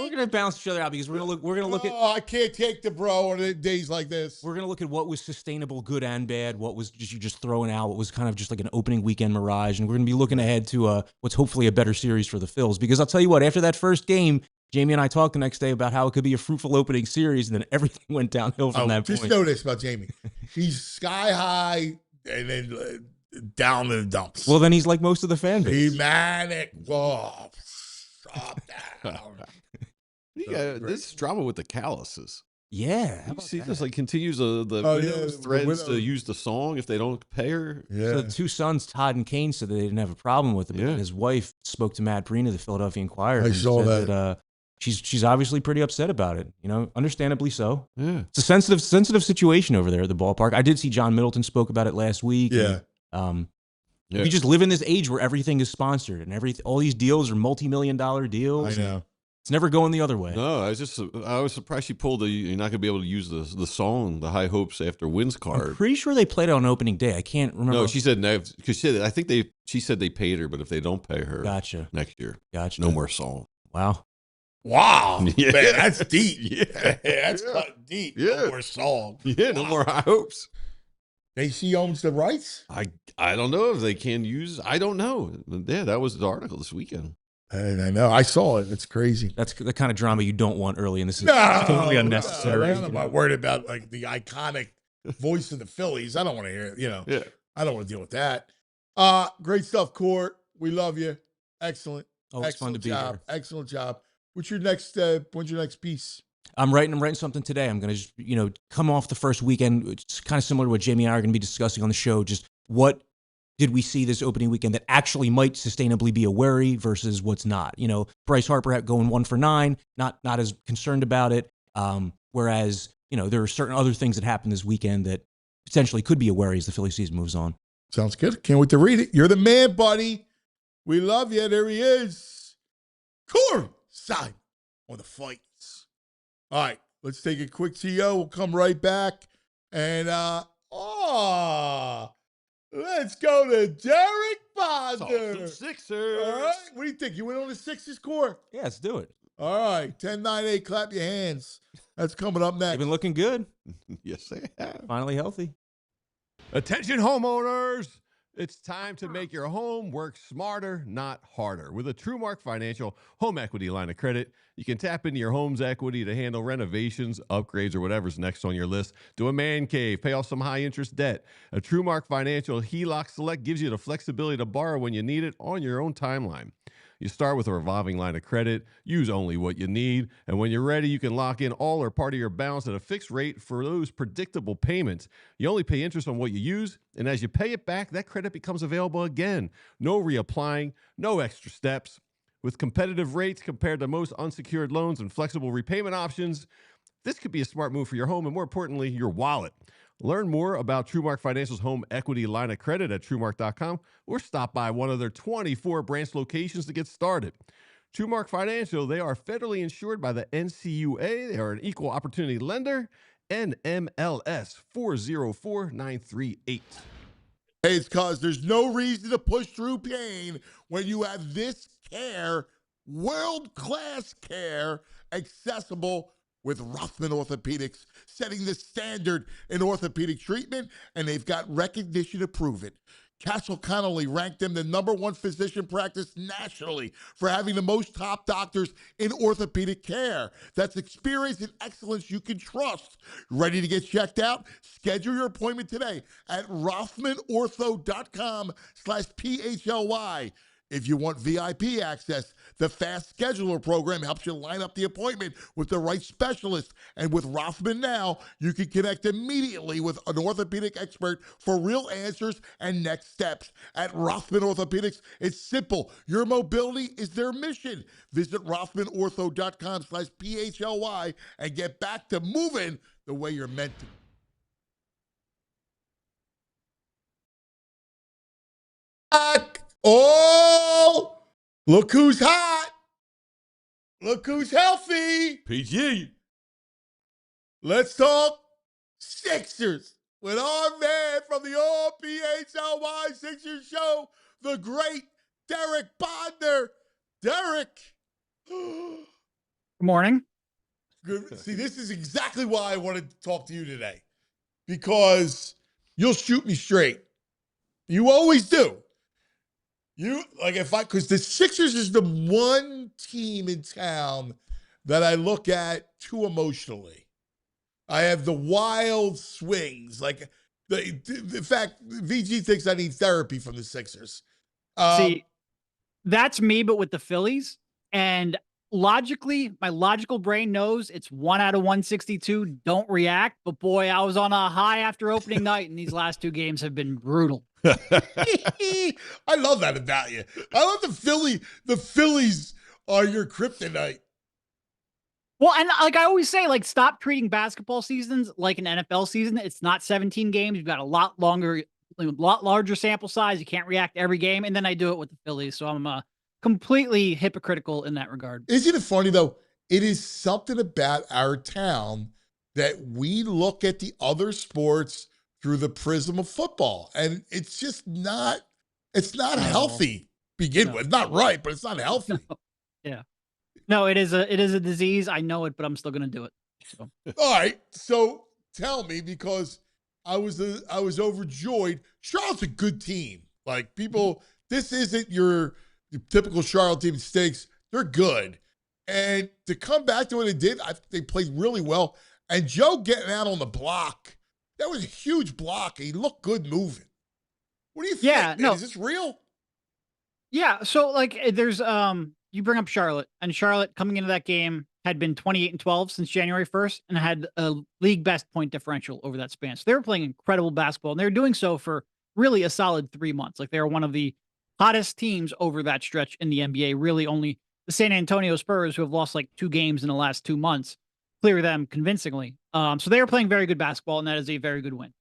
going to balance each other out because we're going to look at. Oh, I can't take the bro on days like this. We're going to look at what was sustainable, good and bad. What was just throwing out. What was kind of just like an opening weekend mirage, and we're going to be looking ahead to what's hopefully a better series for the Phils. Because I'll tell you what, after that first game, Jamie and I talked the next day about how it could be a fruitful opening series, and then everything went downhill from that point. Just know this about Jamie: he's sky high and then down in the dumps. Well, then he's like most of the fan base. He's manic. Whoa, stop down. This drama with the calluses. Yeah. You see this continues the threads to use the song if they don't pay her. Yeah. So the 2 sons, Todd and Kane, said that they didn't have a problem with it. But his wife spoke to Matt Breen of the Philadelphia Inquirer. I saw that she's obviously pretty upset about it. Understandably so. Yeah. It's a sensitive situation over there at the ballpark. I did see John Middleton spoke about it last week. Yeah. And, we just live in this age where everything is sponsored and all these deals are multi-million-dollar deals. I know. It's never going the other way. No, I was surprised she pulled you're not going to be able to use the song, the High Hopes After Wins card. I'm pretty sure they played it on opening day. I can't remember. No, she said no, because she said they paid her, but if they don't pay her, Gotcha. next year, Gotcha. no more song. Wow. Wow. Yeah. Man, that's deep. Yeah. That's cutting deep. Yeah. No more song. Yeah, no Wow. more High Hopes. She owns the rights? I don't know if they can use. I don't know. Yeah, that was the article this weekend. And I know. I saw it. It's crazy. That's the kind of drama you don't want early in the season. No, Totally unnecessary. I'm not worried about like the iconic voice of the Phillies. I don't want to hear it. Yeah. I don't want to deal with that. Great stuff, Court. We love you. Excellent. Always Excellent fun to be job. here. Excellent job. What's your next piece? I'm writing something today. I'm going to just, come off the first weekend. It's kind of similar to what Jamie and I are going to be discussing on the show. Just what did we see this opening weekend that actually might sustainably be a worry versus what's not? Bryce Harper going 1 for 9, not as concerned about it. Whereas, there are certain other things that happened this weekend that potentially could be a worry as the Philly season moves on. Sounds good. Can't wait to read it. You're the man, buddy. We love you. There he is. Corey Seidman on the fights. All right, let's take a quick TO. We'll come right back. And, let's go to Derek Bodner. Sixers. All right, what do you think? You went on the Sixers score? Yeah, let's do it. All right, 10, 9, 8, clap your hands. That's coming up next. They've been looking good. Yes, they have. Finally healthy. Attention homeowners, it's time to make your home work smarter, not harder. With a TrueMark Financial home equity line of credit, you can tap into your home's equity to handle renovations, upgrades, or whatever's next on your list. Do a man cave, pay off some high-interest debt. A TrueMark Financial HELOC Select gives you the flexibility to borrow when you need it on your own timeline. You start with a revolving line of credit, use only what you need, and when you're ready, you can lock in all or part of your balance at a fixed rate for those predictable payments. You only pay interest on what you use, and as you pay it back, that credit becomes available again. No reapplying, no extra steps. With competitive rates compared to most unsecured loans and flexible repayment options, this could be a smart move for your home and, more importantly, your wallet. Learn more about TrueMark Financial's home equity line of credit at TrueMark.com or stop by one of their 24 branch locations to get started. TrueMark Financial, they are federally insured by the NCUA. They are an equal opportunity lender, NMLS 404938. Hey, it's because there's no reason to push through pain when you have this care, world-class care, accessible with Rothman Orthopedics, setting the standard in orthopedic treatment, and they've got recognition to prove it. Castle Connolly ranked them the #1 physician practice nationally for having the most top doctors in orthopedic care. That's experience and excellence you can trust. Ready to get checked out? Schedule your appointment today at rothmanortho.com/PHLY. If you want VIP access, the Fast Scheduler program helps you line up the appointment with the right specialist. And with Rothman Now, you can connect immediately with an orthopedic expert for real answers and next steps. At Rothman Orthopedics, it's simple. Your mobility is their mission. Visit rothmanortho.com/PHLY and get back to moving the way you're meant to. Oh, look who's hot. Look who's healthy. PG. Let's talk Sixers with our man from the All PHLY Sixers show, the great Derek Bodner. Derek. Good morning. Good. See, this is exactly why I wanted to talk to you today, because you'll shoot me straight. You always do. Because the Sixers is the one team in town that I look at too emotionally. I have the wild swings. Like, in fact, VG thinks I need therapy from the Sixers. See, that's me, but with the Phillies. And logically, my logical brain knows it's 1 out of 162. Don't react. But boy, I was on a high after opening night, and these last 2 games have been brutal. I love that about you. I love the Phillies are your kryptonite. Well, and like I always say, like, stop treating basketball seasons like an NFL season. It's not 17 games. You've got a lot larger sample size. You can't react to every game. And then I do it with the Phillies. So I'm completely hypocritical in that regard. Isn't it funny, though? It is something about our town that we look at the other sports through the prism of football. And it's just not, it's not healthy to begin with. Not right, but it's not healthy. Yeah. No, it is a disease. I know it, but I'm still going to do it. So. All right. So tell me, because I was overjoyed. Charlotte's a good team. Like, people, this isn't your typical Charlotte team stinks. They're good. And to come back to what they did, I think they played really well. And Joe getting out on the block, that was a huge block. He looked good moving. What do you think? Yeah, Man? no. Is this real? Yeah, so like there's you bring up Charlotte, and Charlotte coming into that game had been 28-12 since January 1st and had a league best point differential over that span. So they were playing incredible basketball, and they were doing so for really a solid 3 months. Like, they were one of the hottest teams over that stretch in the NBA. Really only the San Antonio Spurs, who have lost like 2 games in the last 2 months, clear them convincingly. So they were playing very good basketball, and that is a very good win.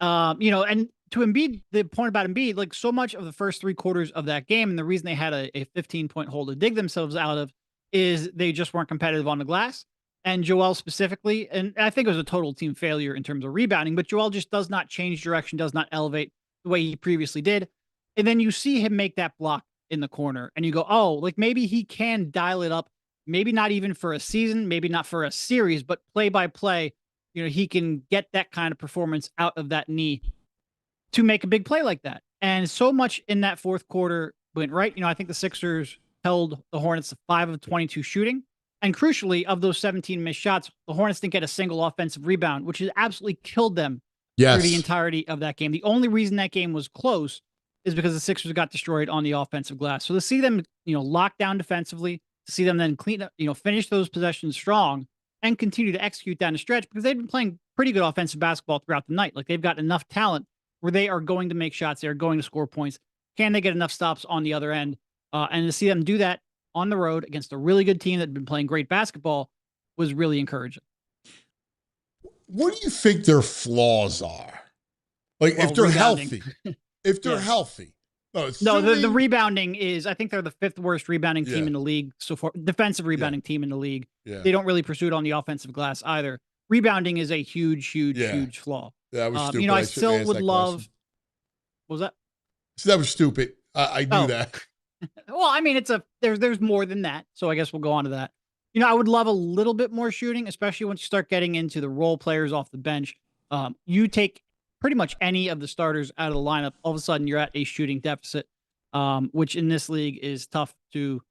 And to Embiid, the point about Embiid, like, so much of the first 3 quarters of that game, and the reason they had a 15-point hole to dig themselves out of, is they just weren't competitive on the glass. And Joel specifically, and I think it was a total team failure in terms of rebounding, but Joel just does not change direction, does not elevate the way he previously did. And then you see him make that block in the corner, and you go, oh, like, maybe he can dial it up, maybe not even for a season, maybe not for a series, but play by play, he can get that kind of performance out of that knee to make a big play like that. And so much in that fourth quarter went right. I think the Sixers held the Hornets to 5 of 22 shooting. And crucially, of those 17 missed shots, the Hornets didn't get a single offensive rebound, which has absolutely killed them through the entirety of that game. The only reason that game was close is because the Sixers got destroyed on the offensive glass. So to see them, lock down defensively, to see them then clean up, finish those possessions strong and continue to execute down the stretch, because they've been playing pretty good offensive basketball throughout the night. Like, they've got enough talent where they are going to make shots. They are going to score points. Can they get enough stops on the other end? And to see them do that on the road against a really good team that had been playing great basketball was really encouraging. What do you think their flaws are? Like, if they're rebounding. healthy, if they're healthy. No, the rebounding is, I think they're the 5th worst rebounding team in the league so far. Defensive rebounding team in the league. Yeah. They don't really pursue it on the offensive glass either. Rebounding is a huge flaw. That was stupid. I still would love. Question. What was that? So that was stupid. I knew that. Well, I mean, there's more than that. So I guess we'll go on to that. I would love a little bit more shooting, especially once you start getting into the role players off the bench. You take pretty much any of the starters out of the lineup, all of a sudden you're at a shooting deficit, which in this league is tough to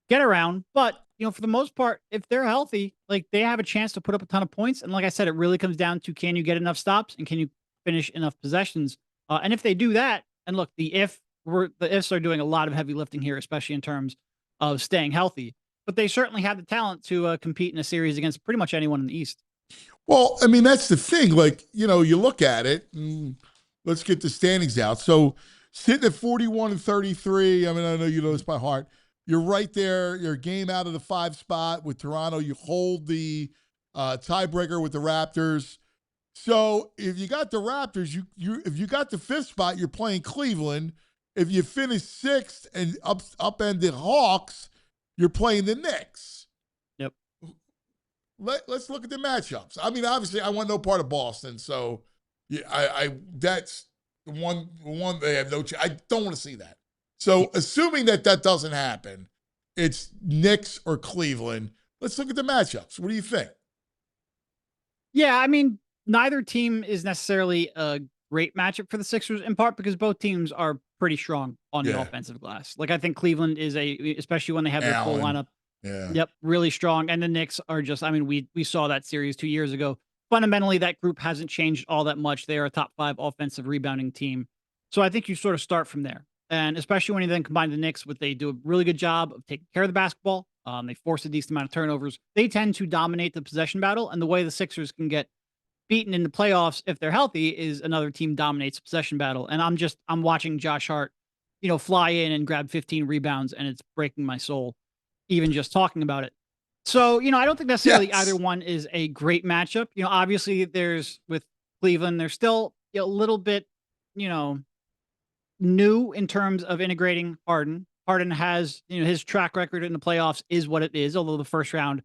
get around. But, for the most part, if they're healthy, like, they have a chance to put up a ton of points. And like I said, it really comes down to, can you get enough stops and can you finish enough possessions? And if they do that, and look, the ifs are doing a lot of heavy lifting here, especially in terms of staying healthy. But they certainly have the talent to compete in a series against pretty much anyone in the East. Well, I mean, that's the thing. Like, you look at it, and let's get the standings out. So, sitting at 41-33, I mean, I know you know this by heart. You're right there. You're a game out of the 5 spot with Toronto. You hold the tiebreaker with the Raptors. So, if you got the Raptors, if you got the 5th spot, you're playing Cleveland. If you finish 6th and upended Hawks, you're playing the Knicks. Yep. Let's look at the matchups. I mean, obviously, I want no part of Boston, so yeah, that's the one they have no chance. I don't want to see that. So, assuming that doesn't happen, it's Knicks or Cleveland. Let's look at the matchups. What do you think? Yeah, I mean, neither team is necessarily a great matchup for the Sixers, in part because both teams are pretty strong on the offensive glass. Like, I think Cleveland is especially when they have their full lineup. Yeah. Yep, really strong. And the Knicks are just, I mean, we saw that series 2 years ago. Fundamentally, that group hasn't changed all that much. They are a top 5 offensive rebounding team. So I think you sort of start from there. And especially when you then combine the Knicks, they do a really good job of taking care of the basketball. They force a decent amount of turnovers. They tend to dominate the possession battle. And the way the Sixers can get beaten in the playoffs, if they're healthy, is another team dominates the possession battle. And I'm watching Josh Hart, fly in and grab 15 rebounds, and it's breaking my soul, even just talking about it. So, I don't think necessarily either one is a great matchup. Obviously with Cleveland, they're still a little bit, new in terms of integrating Harden. Harden has, his track record in the playoffs is what it is, although the first round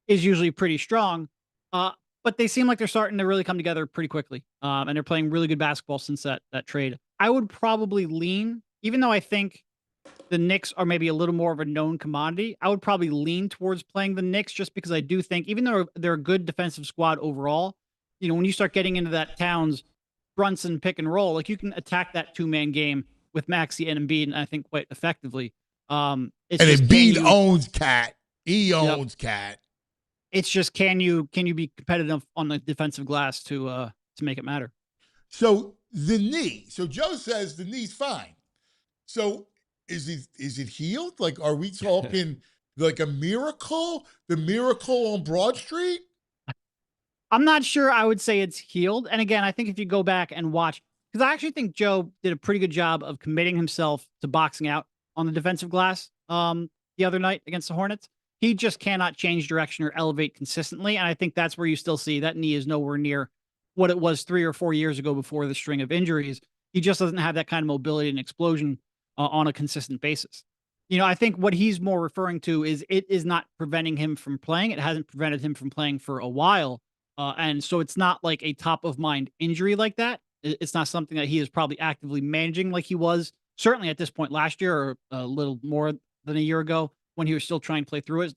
is usually pretty strong. But they seem like they're starting to really come together pretty quickly. And they're playing really good basketball since that trade. I would probably lean, even though I think the Knicks are maybe a little more of a known commodity, I would probably lean towards playing the Knicks just because I do think, even though they're a good defensive squad overall, when you start getting into that Towns Brunson pick and roll, like you can attack that 2-man game with Maxey and Embiid, and I think quite effectively. And Embiid owns Cat. He owns Cat. It's just, can you be competitive on the defensive glass to make it matter? So the knee. So Joe says the knee's fine. So is it healed? Like, are we talking like a miracle? The miracle on Broad Street? I'm not sure I would say it's healed. And again, I think if you go back and watch, because I actually think Joe did a pretty good job of committing himself to boxing out on the defensive glass the other night against the Hornets. He just cannot change direction or elevate consistently. And I think that's where you still see that knee is nowhere near what it was 3 or 4 years ago before the string of injuries. He just doesn't have that kind of mobility and explosion on a consistent basis. I think what he's more referring to is it is not preventing him from playing. It hasn't prevented him from playing for a while. And so it's not like a top of mind injury like that. It's not something that he is probably actively managing like he was certainly at this point last year or a little more than a year ago when he was still trying to play through it.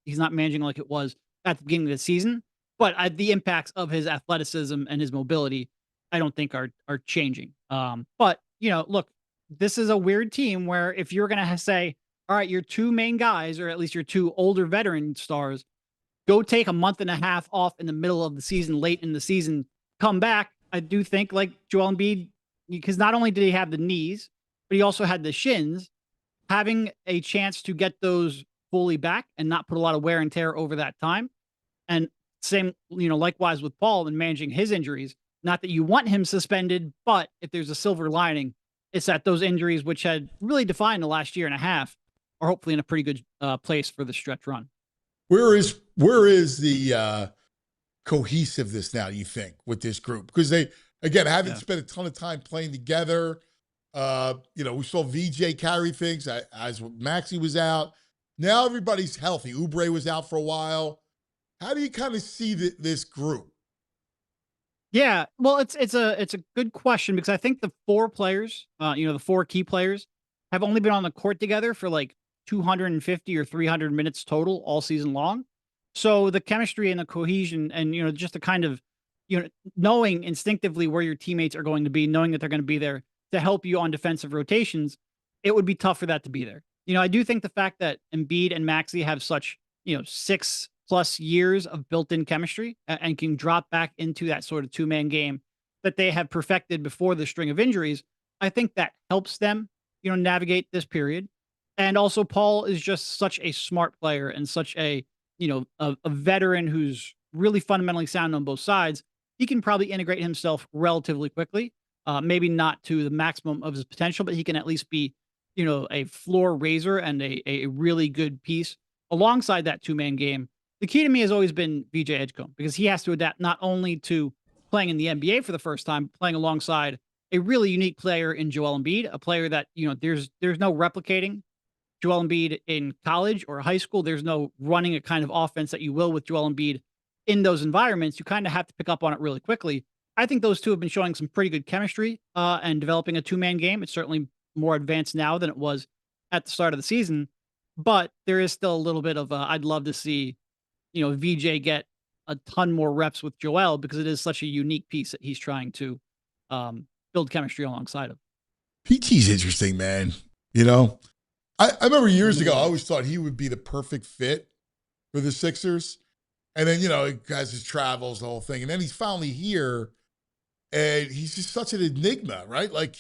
He's not managing like it was at the beginning of the season, but the impacts of his athleticism and his mobility, I don't think are changing. But look, this is a weird team where if you're going to say, all right, your 2 main guys, or at least your 2 older veteran stars, go take a month and a half off in the middle of the season, late in the season, come back. I do think like Joel Embiid, because not only did he have the knees, but he also had the shins, having a chance to get those fully back and not put a lot of wear and tear over that time. And same, likewise with Paul and managing his injuries, not that you want him suspended, but if there's a silver lining, it's that those injuries, which had really defined the last year and a half, are hopefully in a pretty good place for the stretch run. Where is the cohesiveness now, you think, with this group? Because they, again, haven't spent a ton of time playing together. We saw VJ carry things as Maxey was out. Now everybody's healthy. Oubre was out for a while. How do you kind of see this group? Yeah, well, it's a good question because I think the 4 players, the 4 key players, have only been on the court together for like 250 or 300 minutes total all season long. So the chemistry and the cohesion and, just the kind of, knowing instinctively where your teammates are going to be, knowing that they're going to be there to help you on defensive rotations, it would be tough for that to be there. I do think the fact that Embiid and Maxey have such, 6+ years of built-in chemistry and can drop back into that sort of 2-man game that they have perfected before the string of injuries, I think that helps them, navigate this period. And also Paul is just such a smart player and such a veteran who's really fundamentally sound on both sides. He can probably integrate himself relatively quickly. Maybe not to the maximum of his potential, but he can at least be, a floor raiser and a really good piece alongside that 2-man game. The key to me has always been VJ Edgecombe because he has to adapt not only to playing in the NBA for the first time, playing alongside a really unique player in Joel Embiid, a player that, there's no replicating Joel Embiid in college or high school. There's no running a kind of offense that you will with Joel Embiid in those environments. You kind of have to pick up on it really quickly. I think those 2 have been showing some pretty good chemistry and developing a 2-man game. It's certainly more advanced now than it was at the start of the season, but there is still a little bit of I'd love to see, VJ get a ton more reps with Joel because it is such a unique piece that he's trying to build chemistry alongside of. PT's interesting, man. I remember years ago, I always thought he would be the perfect fit for the Sixers. And then, he has his travels, the whole thing. And then he's finally here, and he's just such an enigma, right? Like,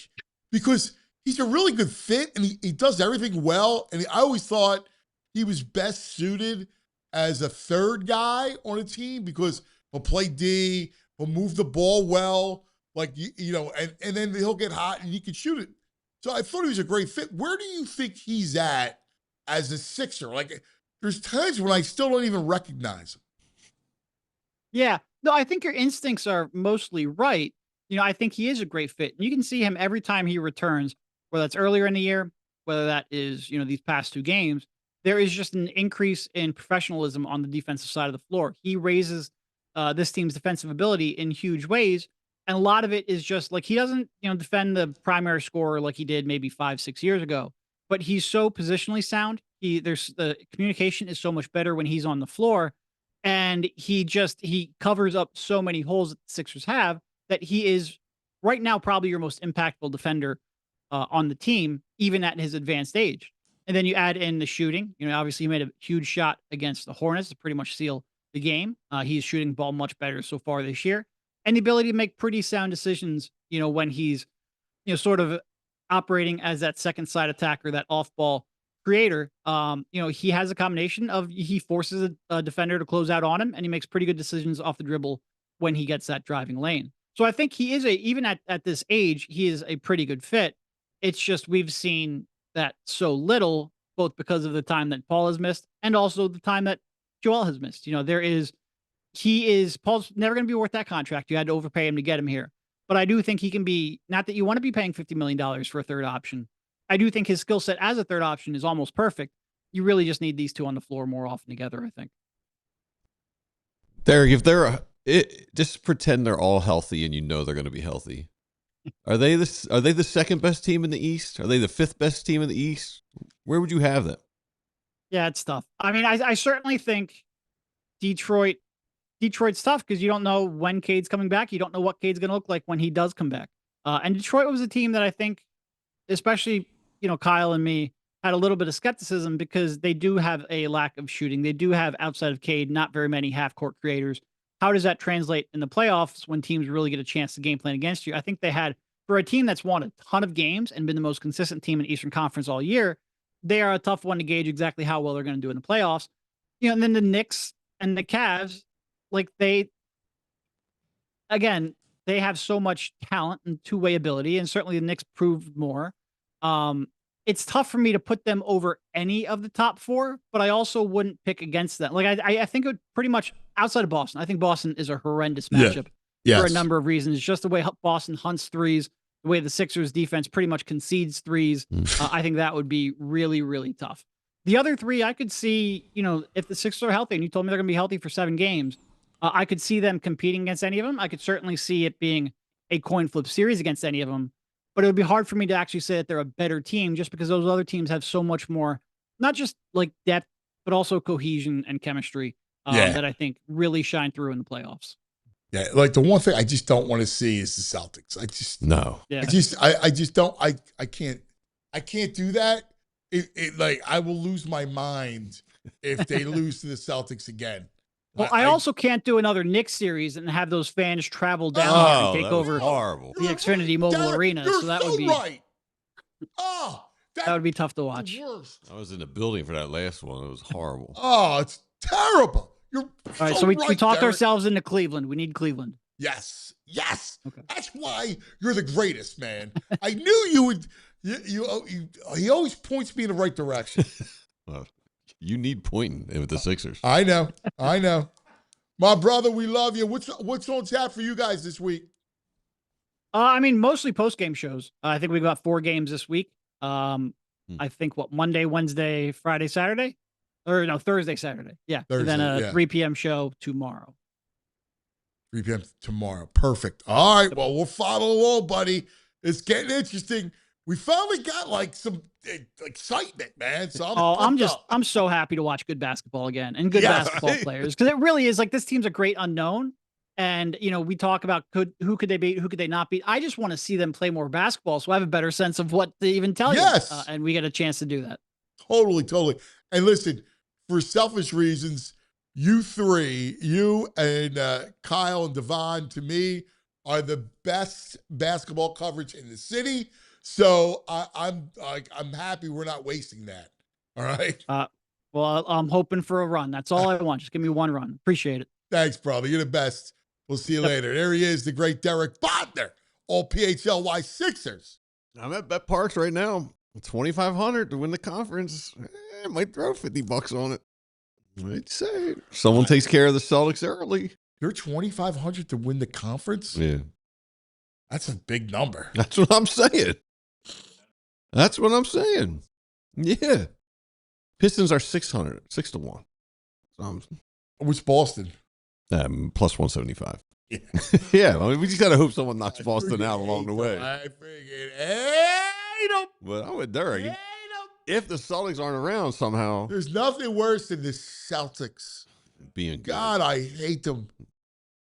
because he's a really good fit, and he does everything well. And I always thought he was best suited as a third guy on a team because he'll play D, he'll move the ball well, like, and then he'll get hot, and he can shoot it. So I thought he was a great fit. Where do you think he's at as a Sixer? Like, there's times when I still don't even recognize him. Yeah. No, I think your instincts are mostly right. I think he is a great fit. And you can see him every time he returns, whether that's earlier in the year whether that is, these past 2 games, there is just an increase in professionalism on the defensive side of the floor. He raises this team's defensive ability in huge ways. And a lot of it is just like he doesn't, defend the primary scorer like he did maybe 5, 6 years ago, but he's so positionally sound. There's the communication is so much better when he's on the floor, and he covers up so many holes that the Sixers have that he is right now probably your most impactful defender on the team, even at his advanced age. And then you add in the shooting. Obviously he made a huge shot against the Hornets to pretty much seal the game. He's shooting the ball much better so far this year, and the ability to make pretty sound decisions. When he's sort of operating as that second side attacker, that off ball creator. He has a combination of he forces a defender to close out on him, and he makes pretty good decisions off the dribble when he gets that driving lane. So I think he is even at this age, he is a pretty good fit. It's just we've seen that so little, both because of the time that Paul has missed and also the time that Joel has missed. Paul's never going to be worth that contract. You had to overpay him to get him here. But I do think he can be, not that you want to be paying $50 million for a third option. I do think his skill set as a third option is almost perfect. You really just need these two on the floor more often together, I think. Derek, just pretend they're all healthy and they're going to be healthy. Are they the second best team in the East? Are they the 5th best team in the East? Where would you have them? Yeah, it's tough. I mean, I certainly think Detroit's tough because you don't know when Cade's coming back. You don't know what Cade's going to look like when he does come back. And Detroit was a team that I think, especially, Kyle and me, had a little bit of skepticism because they do have a lack of shooting. They do have, outside of Cade, not very many half-court creators. How does that translate in the playoffs when teams really get a chance to game plan against you? I think they had, for a team that's won a ton of games and been the most consistent team in the Eastern Conference all year, they are a tough one to gauge exactly how well they're going to do in the playoffs. And then the Knicks and the Cavs, they have so much talent and two-way ability, and certainly the Knicks proved more. It's tough for me to put them over any of the top 4, but I also wouldn't pick against them. I think it would pretty much, outside of Boston, I think Boston is a horrendous matchup for a number of reasons. It's just the way Boston hunts threes, the way the Sixers defense pretty much concedes threes. I think that would be really, really tough. The other 3, I could see, if the Sixers are healthy, and you told me they're going to be healthy for 7 games, I could see them competing against any of them. I could certainly see it being a coin flip series against any of them. But it would be hard for me to actually say that they're a better team just because those other teams have so much more, not just depth, but also cohesion and chemistry that I think really shine through in the playoffs. Yeah, the one thing I just don't want to see is the Celtics. I can't do that. I will lose my mind if they lose to the Celtics again. Well, I also can't do another Knicks series and have those fans travel down here and take over the Xfinity Mobile Arena. So that would be right. That would be tough to watch. I was in the building for that last one. It was horrible. Oh, it's terrible. All right, so we talked ourselves into Cleveland. We need Cleveland. Yes. Okay. That's why you're the greatest, man. I knew you would. He always points me in the right direction. Well, you need pointing with the Sixers. I know. My brother, we love you. What's on tap for you guys this week? Mostly post-game shows. I think we've got 4 games this week. I think Monday, Wednesday, Friday, Saturday? Or no, Thursday, Saturday. Yeah. Thursday, and then a 3 p.m. show tomorrow. 3 p.m. tomorrow. Perfect. All right. Well, we'll follow along, buddy. It's getting interesting. We finally got some excitement, man. So I'm so happy to watch good basketball again and good basketball players, because it really is this team's a great unknown. And we talk about who could they beat, who could they not beat. I just want to see them play more basketball, so I have a better sense of what to even tell you. And we get a chance to do that. Totally. And listen, for selfish reasons, you 3, you and Kyle and Devon, to me, are the best basketball coverage in the city. So I'm happy we're not wasting that. All right. Well, I'm hoping for a run. That's all I want. Just give me 1 run. Appreciate it. Thanks, brother. You're the best. We'll see you later. There he is, the great Derek Bodner, all PHLY Sixers. I'm at Bet Parks right now. $2,500 to win the conference. I might throw $50 on it. I'd say someone takes care of the Celtics early. You're $2,500 to win the conference? Yeah. That's a big number. That's what I'm saying. Yeah. Pistons are 600, 6-1. What's Boston? Plus 175. Yeah. Yeah, I mean, we just got to hope someone knocks Boston out along the way. I freaking hate them. But I'm with Derek. Hate 'em. If the Celtics aren't around somehow, There's nothing worse than the Celtics. being good, God, I hate them.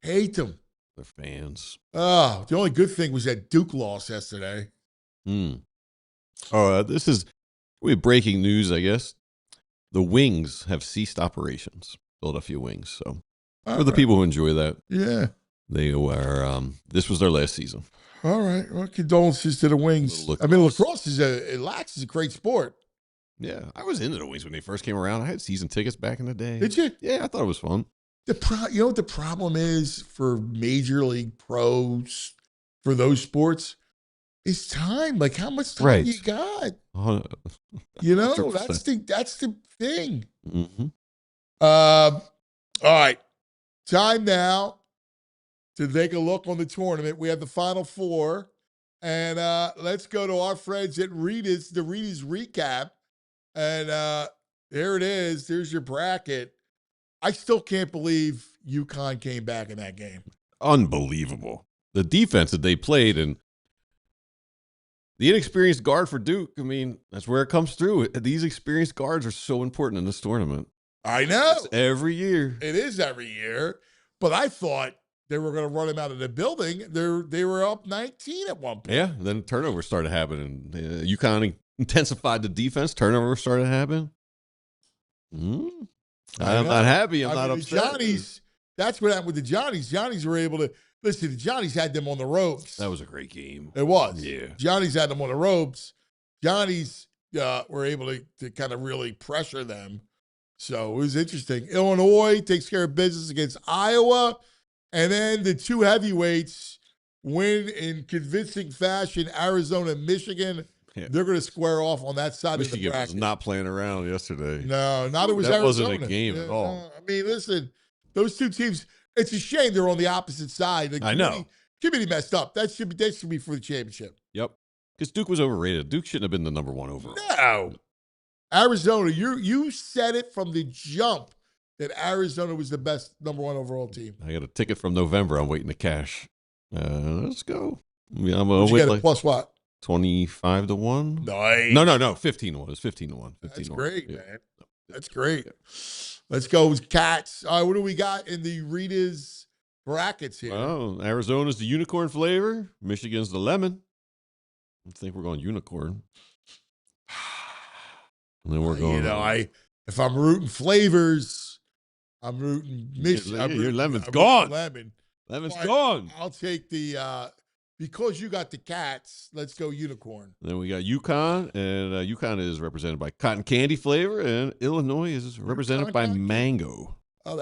Hate them. they're fans. Oh, the only good thing was that Duke lost yesterday. This is breaking news, I guess. The Wings have ceased operations. Philadelphia Wings. So for the people who enjoy that, Yeah. they were. This was their last season. All right. Well, condolences to the Wings. I mean, lacrosse is a great sport. Yeah, I was into the Wings when they first came around. I had season tickets back in the day. Did you? Yeah, I thought it was fun. You know what the problem is for Major League pros, for those sports? It's time. Like, how much time you got? You know, 100%. that's the thing. Mm-hmm. All right. Time now to take a look on the tournament. We have the Final Four. And let's go to our friends at Rita's, the Rita's recap. And there it is. There's your bracket. I still can't believe UConn came back in that game. Unbelievable. The defense that they played and the inexperienced guard for Duke, I mean, that's where it comes through. These experienced guards are so important in this tournament. I know. It's every year. It is every year. But I thought they were going to run him out of the building. They were up 19 at one point. Yeah, then turnovers started happening. UConn intensified the defense. Turnovers started happening. I'm not happy. I'm not upset. Johnnies, that's what happened with the Johnnies. Johnnies were able to, listen, the Johnnies had them on the ropes. That was a great game. It was. Yeah. Johnnies had them on the ropes. Johnnies were able to kind of really pressure them. So it was interesting. Illinois takes care of business against Iowa. And then the two heavyweights win in convincing fashion, Arizona and Michigan. Yeah. They're going to square off on that side of the bracket. Michigan was not playing around yesterday. No, not it was that Arizona. Wasn't a game at all. I mean, listen, those two teams, it's a shame they're on the opposite side. I know. Committee messed up. That should be for the championship. Yep. Because Duke was overrated. Duke shouldn't have been the number one overall. No. Arizona, you said it from the jump that Arizona was the best number one overall team. I got a ticket from November. I'm waiting to cash. Let's go. I mean, I'm you get like plus what? 25 to 1? Nice. No. 15 to 1. It's 15 to 1. 15 That's to great, 1. man. That's great. Let's go with Cats. All right, what do we got in the Rita's brackets here? Well, Arizona's the unicorn flavor. Michigan's the lemon. I think we're going unicorn. And then we're going. If I'm rooting flavors, I'm rooting Michigan. Your lemon's gone. Lemon's gone. I'll take the because you got the Cats. Let's go unicorn. Then we got UConn, and UConn is represented by cotton candy flavor, and Illinois is represented by mango. Oh,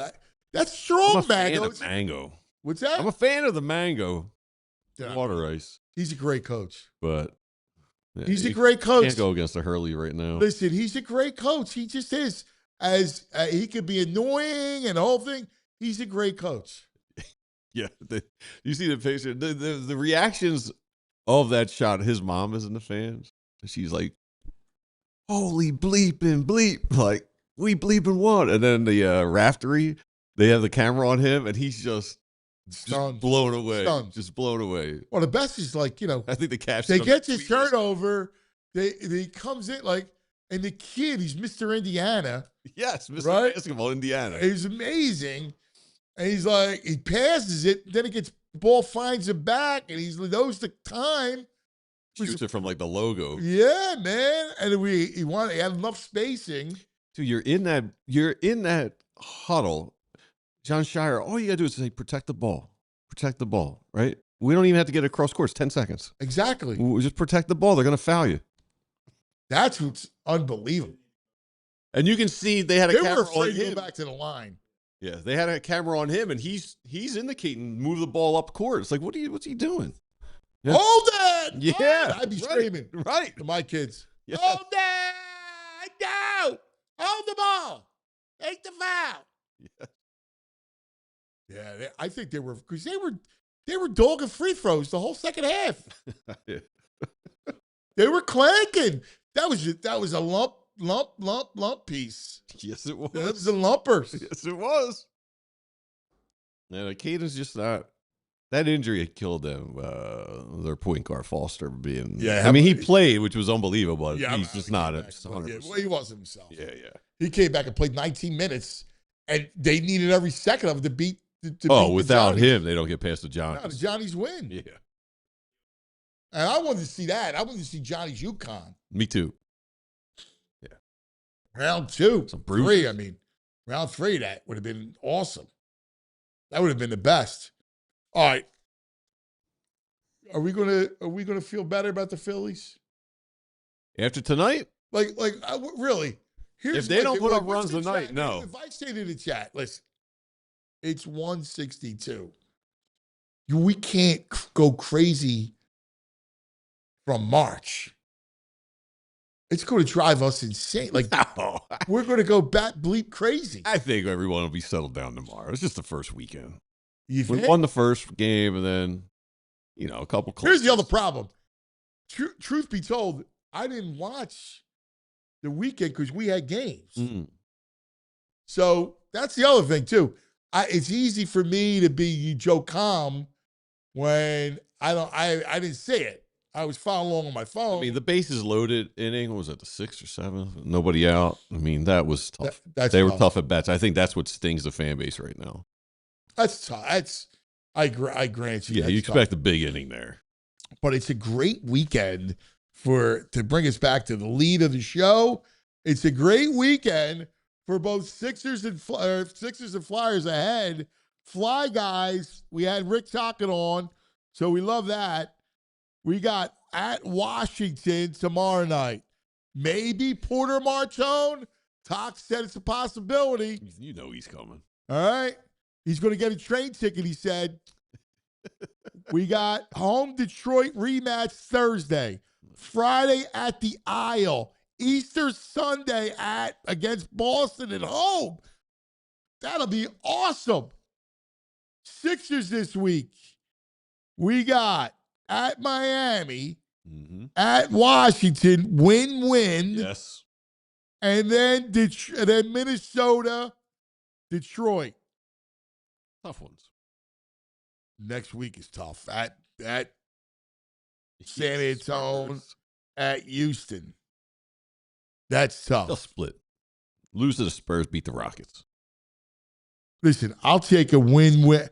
that's strong. I'm a fan of mango. What's that? I'm a fan of the mango. Yeah. Water ice. He's a great coach. But he's a great coach. Can't go against the Hurley right now. Listen, he's a great coach. He just is. As he could be annoying and the whole thing. He's a great coach. Yeah, you see the picture, the reactions of that shot. His mom is in the fans. She's like, "Holy bleeping bleep!" Like, we bleeping what? And then the Raftery, they have the camera on him, and he's just blown away. Stunned. Just blown away. Well, the best is like, I think the caption. They get this turnover. They comes in like, and the kid, he's Mr. Indiana. Yes, Mr. Right? Basketball, Indiana. He's amazing. And he's like, he passes it, then it gets, the ball finds him back, and he knows the time. Shoots it from like the logo. Yeah, man. And he had enough spacing. Dude, you're in that huddle. John Shire, all you gotta do is say, protect the ball, right? We don't even have to get across course. 10 seconds. Exactly. We'll just protect the ball. They're gonna foul you. That's what's unbelievable. And you can see they had a camera were afraid on to him. go back to the line. Yeah, they had a camera on him, and he's indicating move the ball up court. It's like, what's he doing? Yeah. Hold it! Yeah, I'd be screaming right to my kids. Yes. Hold it! No! Hold the ball! Take the foul! Yeah, I think they were, because they were dogging free throws the whole second half. Yeah. They were clanking. That was a lump piece. Yes, it was. That was the lumpers. Yes, it was. Yeah, Caden's just not. That injury had killed them. Their point guard Foster being. Yeah, I mean, he played, which was unbelievable. But Yeah, he's just not. Yeah, well, he wasn't himself. Yeah, yeah. He came back and played 19 minutes, and they needed every second of it to beat. Without the Johnnies. him, they don't get past the Johnnies. No, the Johnnies win. Yeah, And I wanted to see that. I wanted to see Johnny's UConn. me too. Round 2. Some 3, I mean. Round 3, that would have been awesome. That would have been the best. All right. Are we gonna feel better about the Phillies? After tonight, Really? if they don't put up runs tonight, chat? no. If I say to the chat, listen, it's 162. We can't go crazy from March. It's going to drive us insane. Like, No. we're going to go bleep crazy. I think everyone will be settled down tomorrow. It's just the first weekend. You We think? won the first game, and then a couple. Here's the other clutches. problem. Truth be told, I didn't watch the weekend because we had games. Mm. So that's the other thing too. It's easy for me to be Joe Calm when I didn't see it. I was following along on my phone. I mean, the bases loaded inning was at the 6th or 7th. Nobody out. I mean, that was tough. They were tough at bats. I think that's what stings the fan base right now. That's tough. I grant you. Yeah, that's you tough. expect a big inning there. But it's a great weekend to bring us back to the lead of the show. It's a great weekend for both Sixers and Flyers ahead. Fly guys, we had Rick Tocchet on, so we love that. We got at Washington tomorrow night. Maybe Porter Martone. Toc said it's a possibility. You know he's coming. All right. He's going to get a train ticket, he said. We got home Detroit rematch Thursday. Friday at the Isle. Easter Sunday against Boston at home. That'll be awesome. Sixers this week. We got at Miami, at Washington, win-win. Yes. And then Minnesota, Detroit. Tough ones. Next week is tough. At San Antonio, at Houston. That's tough. They'll split. Lose to the Spurs, beat the Rockets. Listen, I'll take a win-win.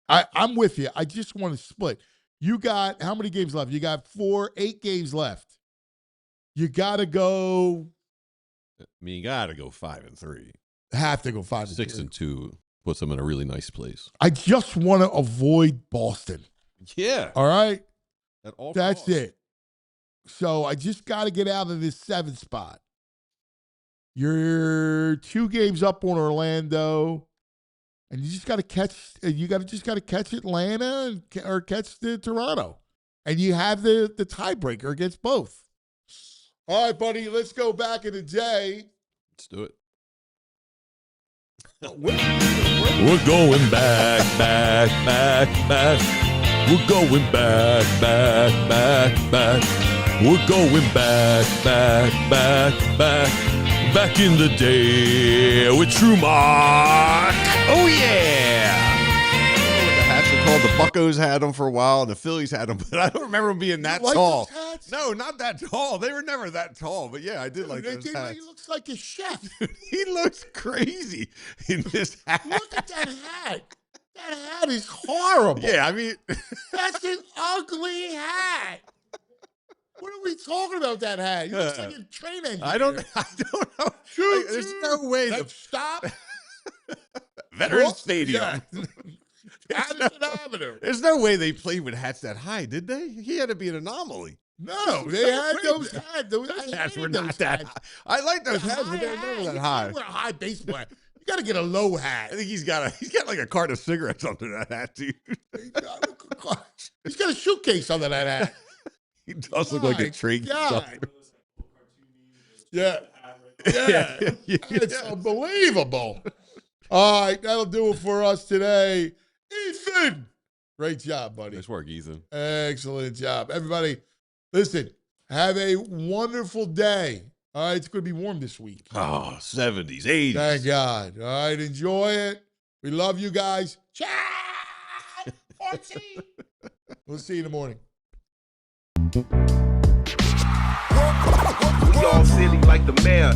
I'm with you. I just want to split. You got how many games left? You got 8 games left. You got to go. I mean, you got to go 5-3. Have to go 5-3. 6-2 puts them in a really nice place. I just want to avoid Boston. Yeah. All right? At all That's costs. it. So I just got to get out of this 7th spot. You're 2 games up on Orlando. And you just got to catch. You got to catch Atlanta or catch the Toronto, and you have the tiebreaker against both. All right, buddy. Let's go back in the day. Let's do it. We're going back. We're going back. We're going back in the day with True Mark. Oh, yeah. The hats are called. The Buccos had them for a while, and the Phillies had them, but I don't remember them being that like tall. those hats? No, not that tall. They were never that tall, but yeah, I did like those He hats. looks like a chef. He looks crazy in this hat. Look at that hat. That hat is horrible. Yeah, I mean, That's an ugly hat. What are we talking about that hat? He looks like a train engineer. I don't know. Like, there's no way the Stop. Veterans Stadium. Yeah. Addison Avenue. There's no way they played with hats that high, did they? He had to be an anomaly. No, they had those hats. Those Hats were not that high. I like those hats, but they were never that high. You wear a high baseball hat. You got to get a low hat. I think he's got like a carton of cigarettes under that hat, dude. He's got a suitcase under that hat. He does look like a train. God. Yeah. Yeah. It's unbelievable. All right, that'll do it for us today. Ethan, great job, buddy. Nice work, Ethan. Excellent job. Everybody, listen, Have a wonderful day. All right, it's going to be warm this week. Oh, 70s, 80s. Thank God. All right, enjoy it. We love you guys. Ciao. We'll see you in the morning. We all silly like the mayor.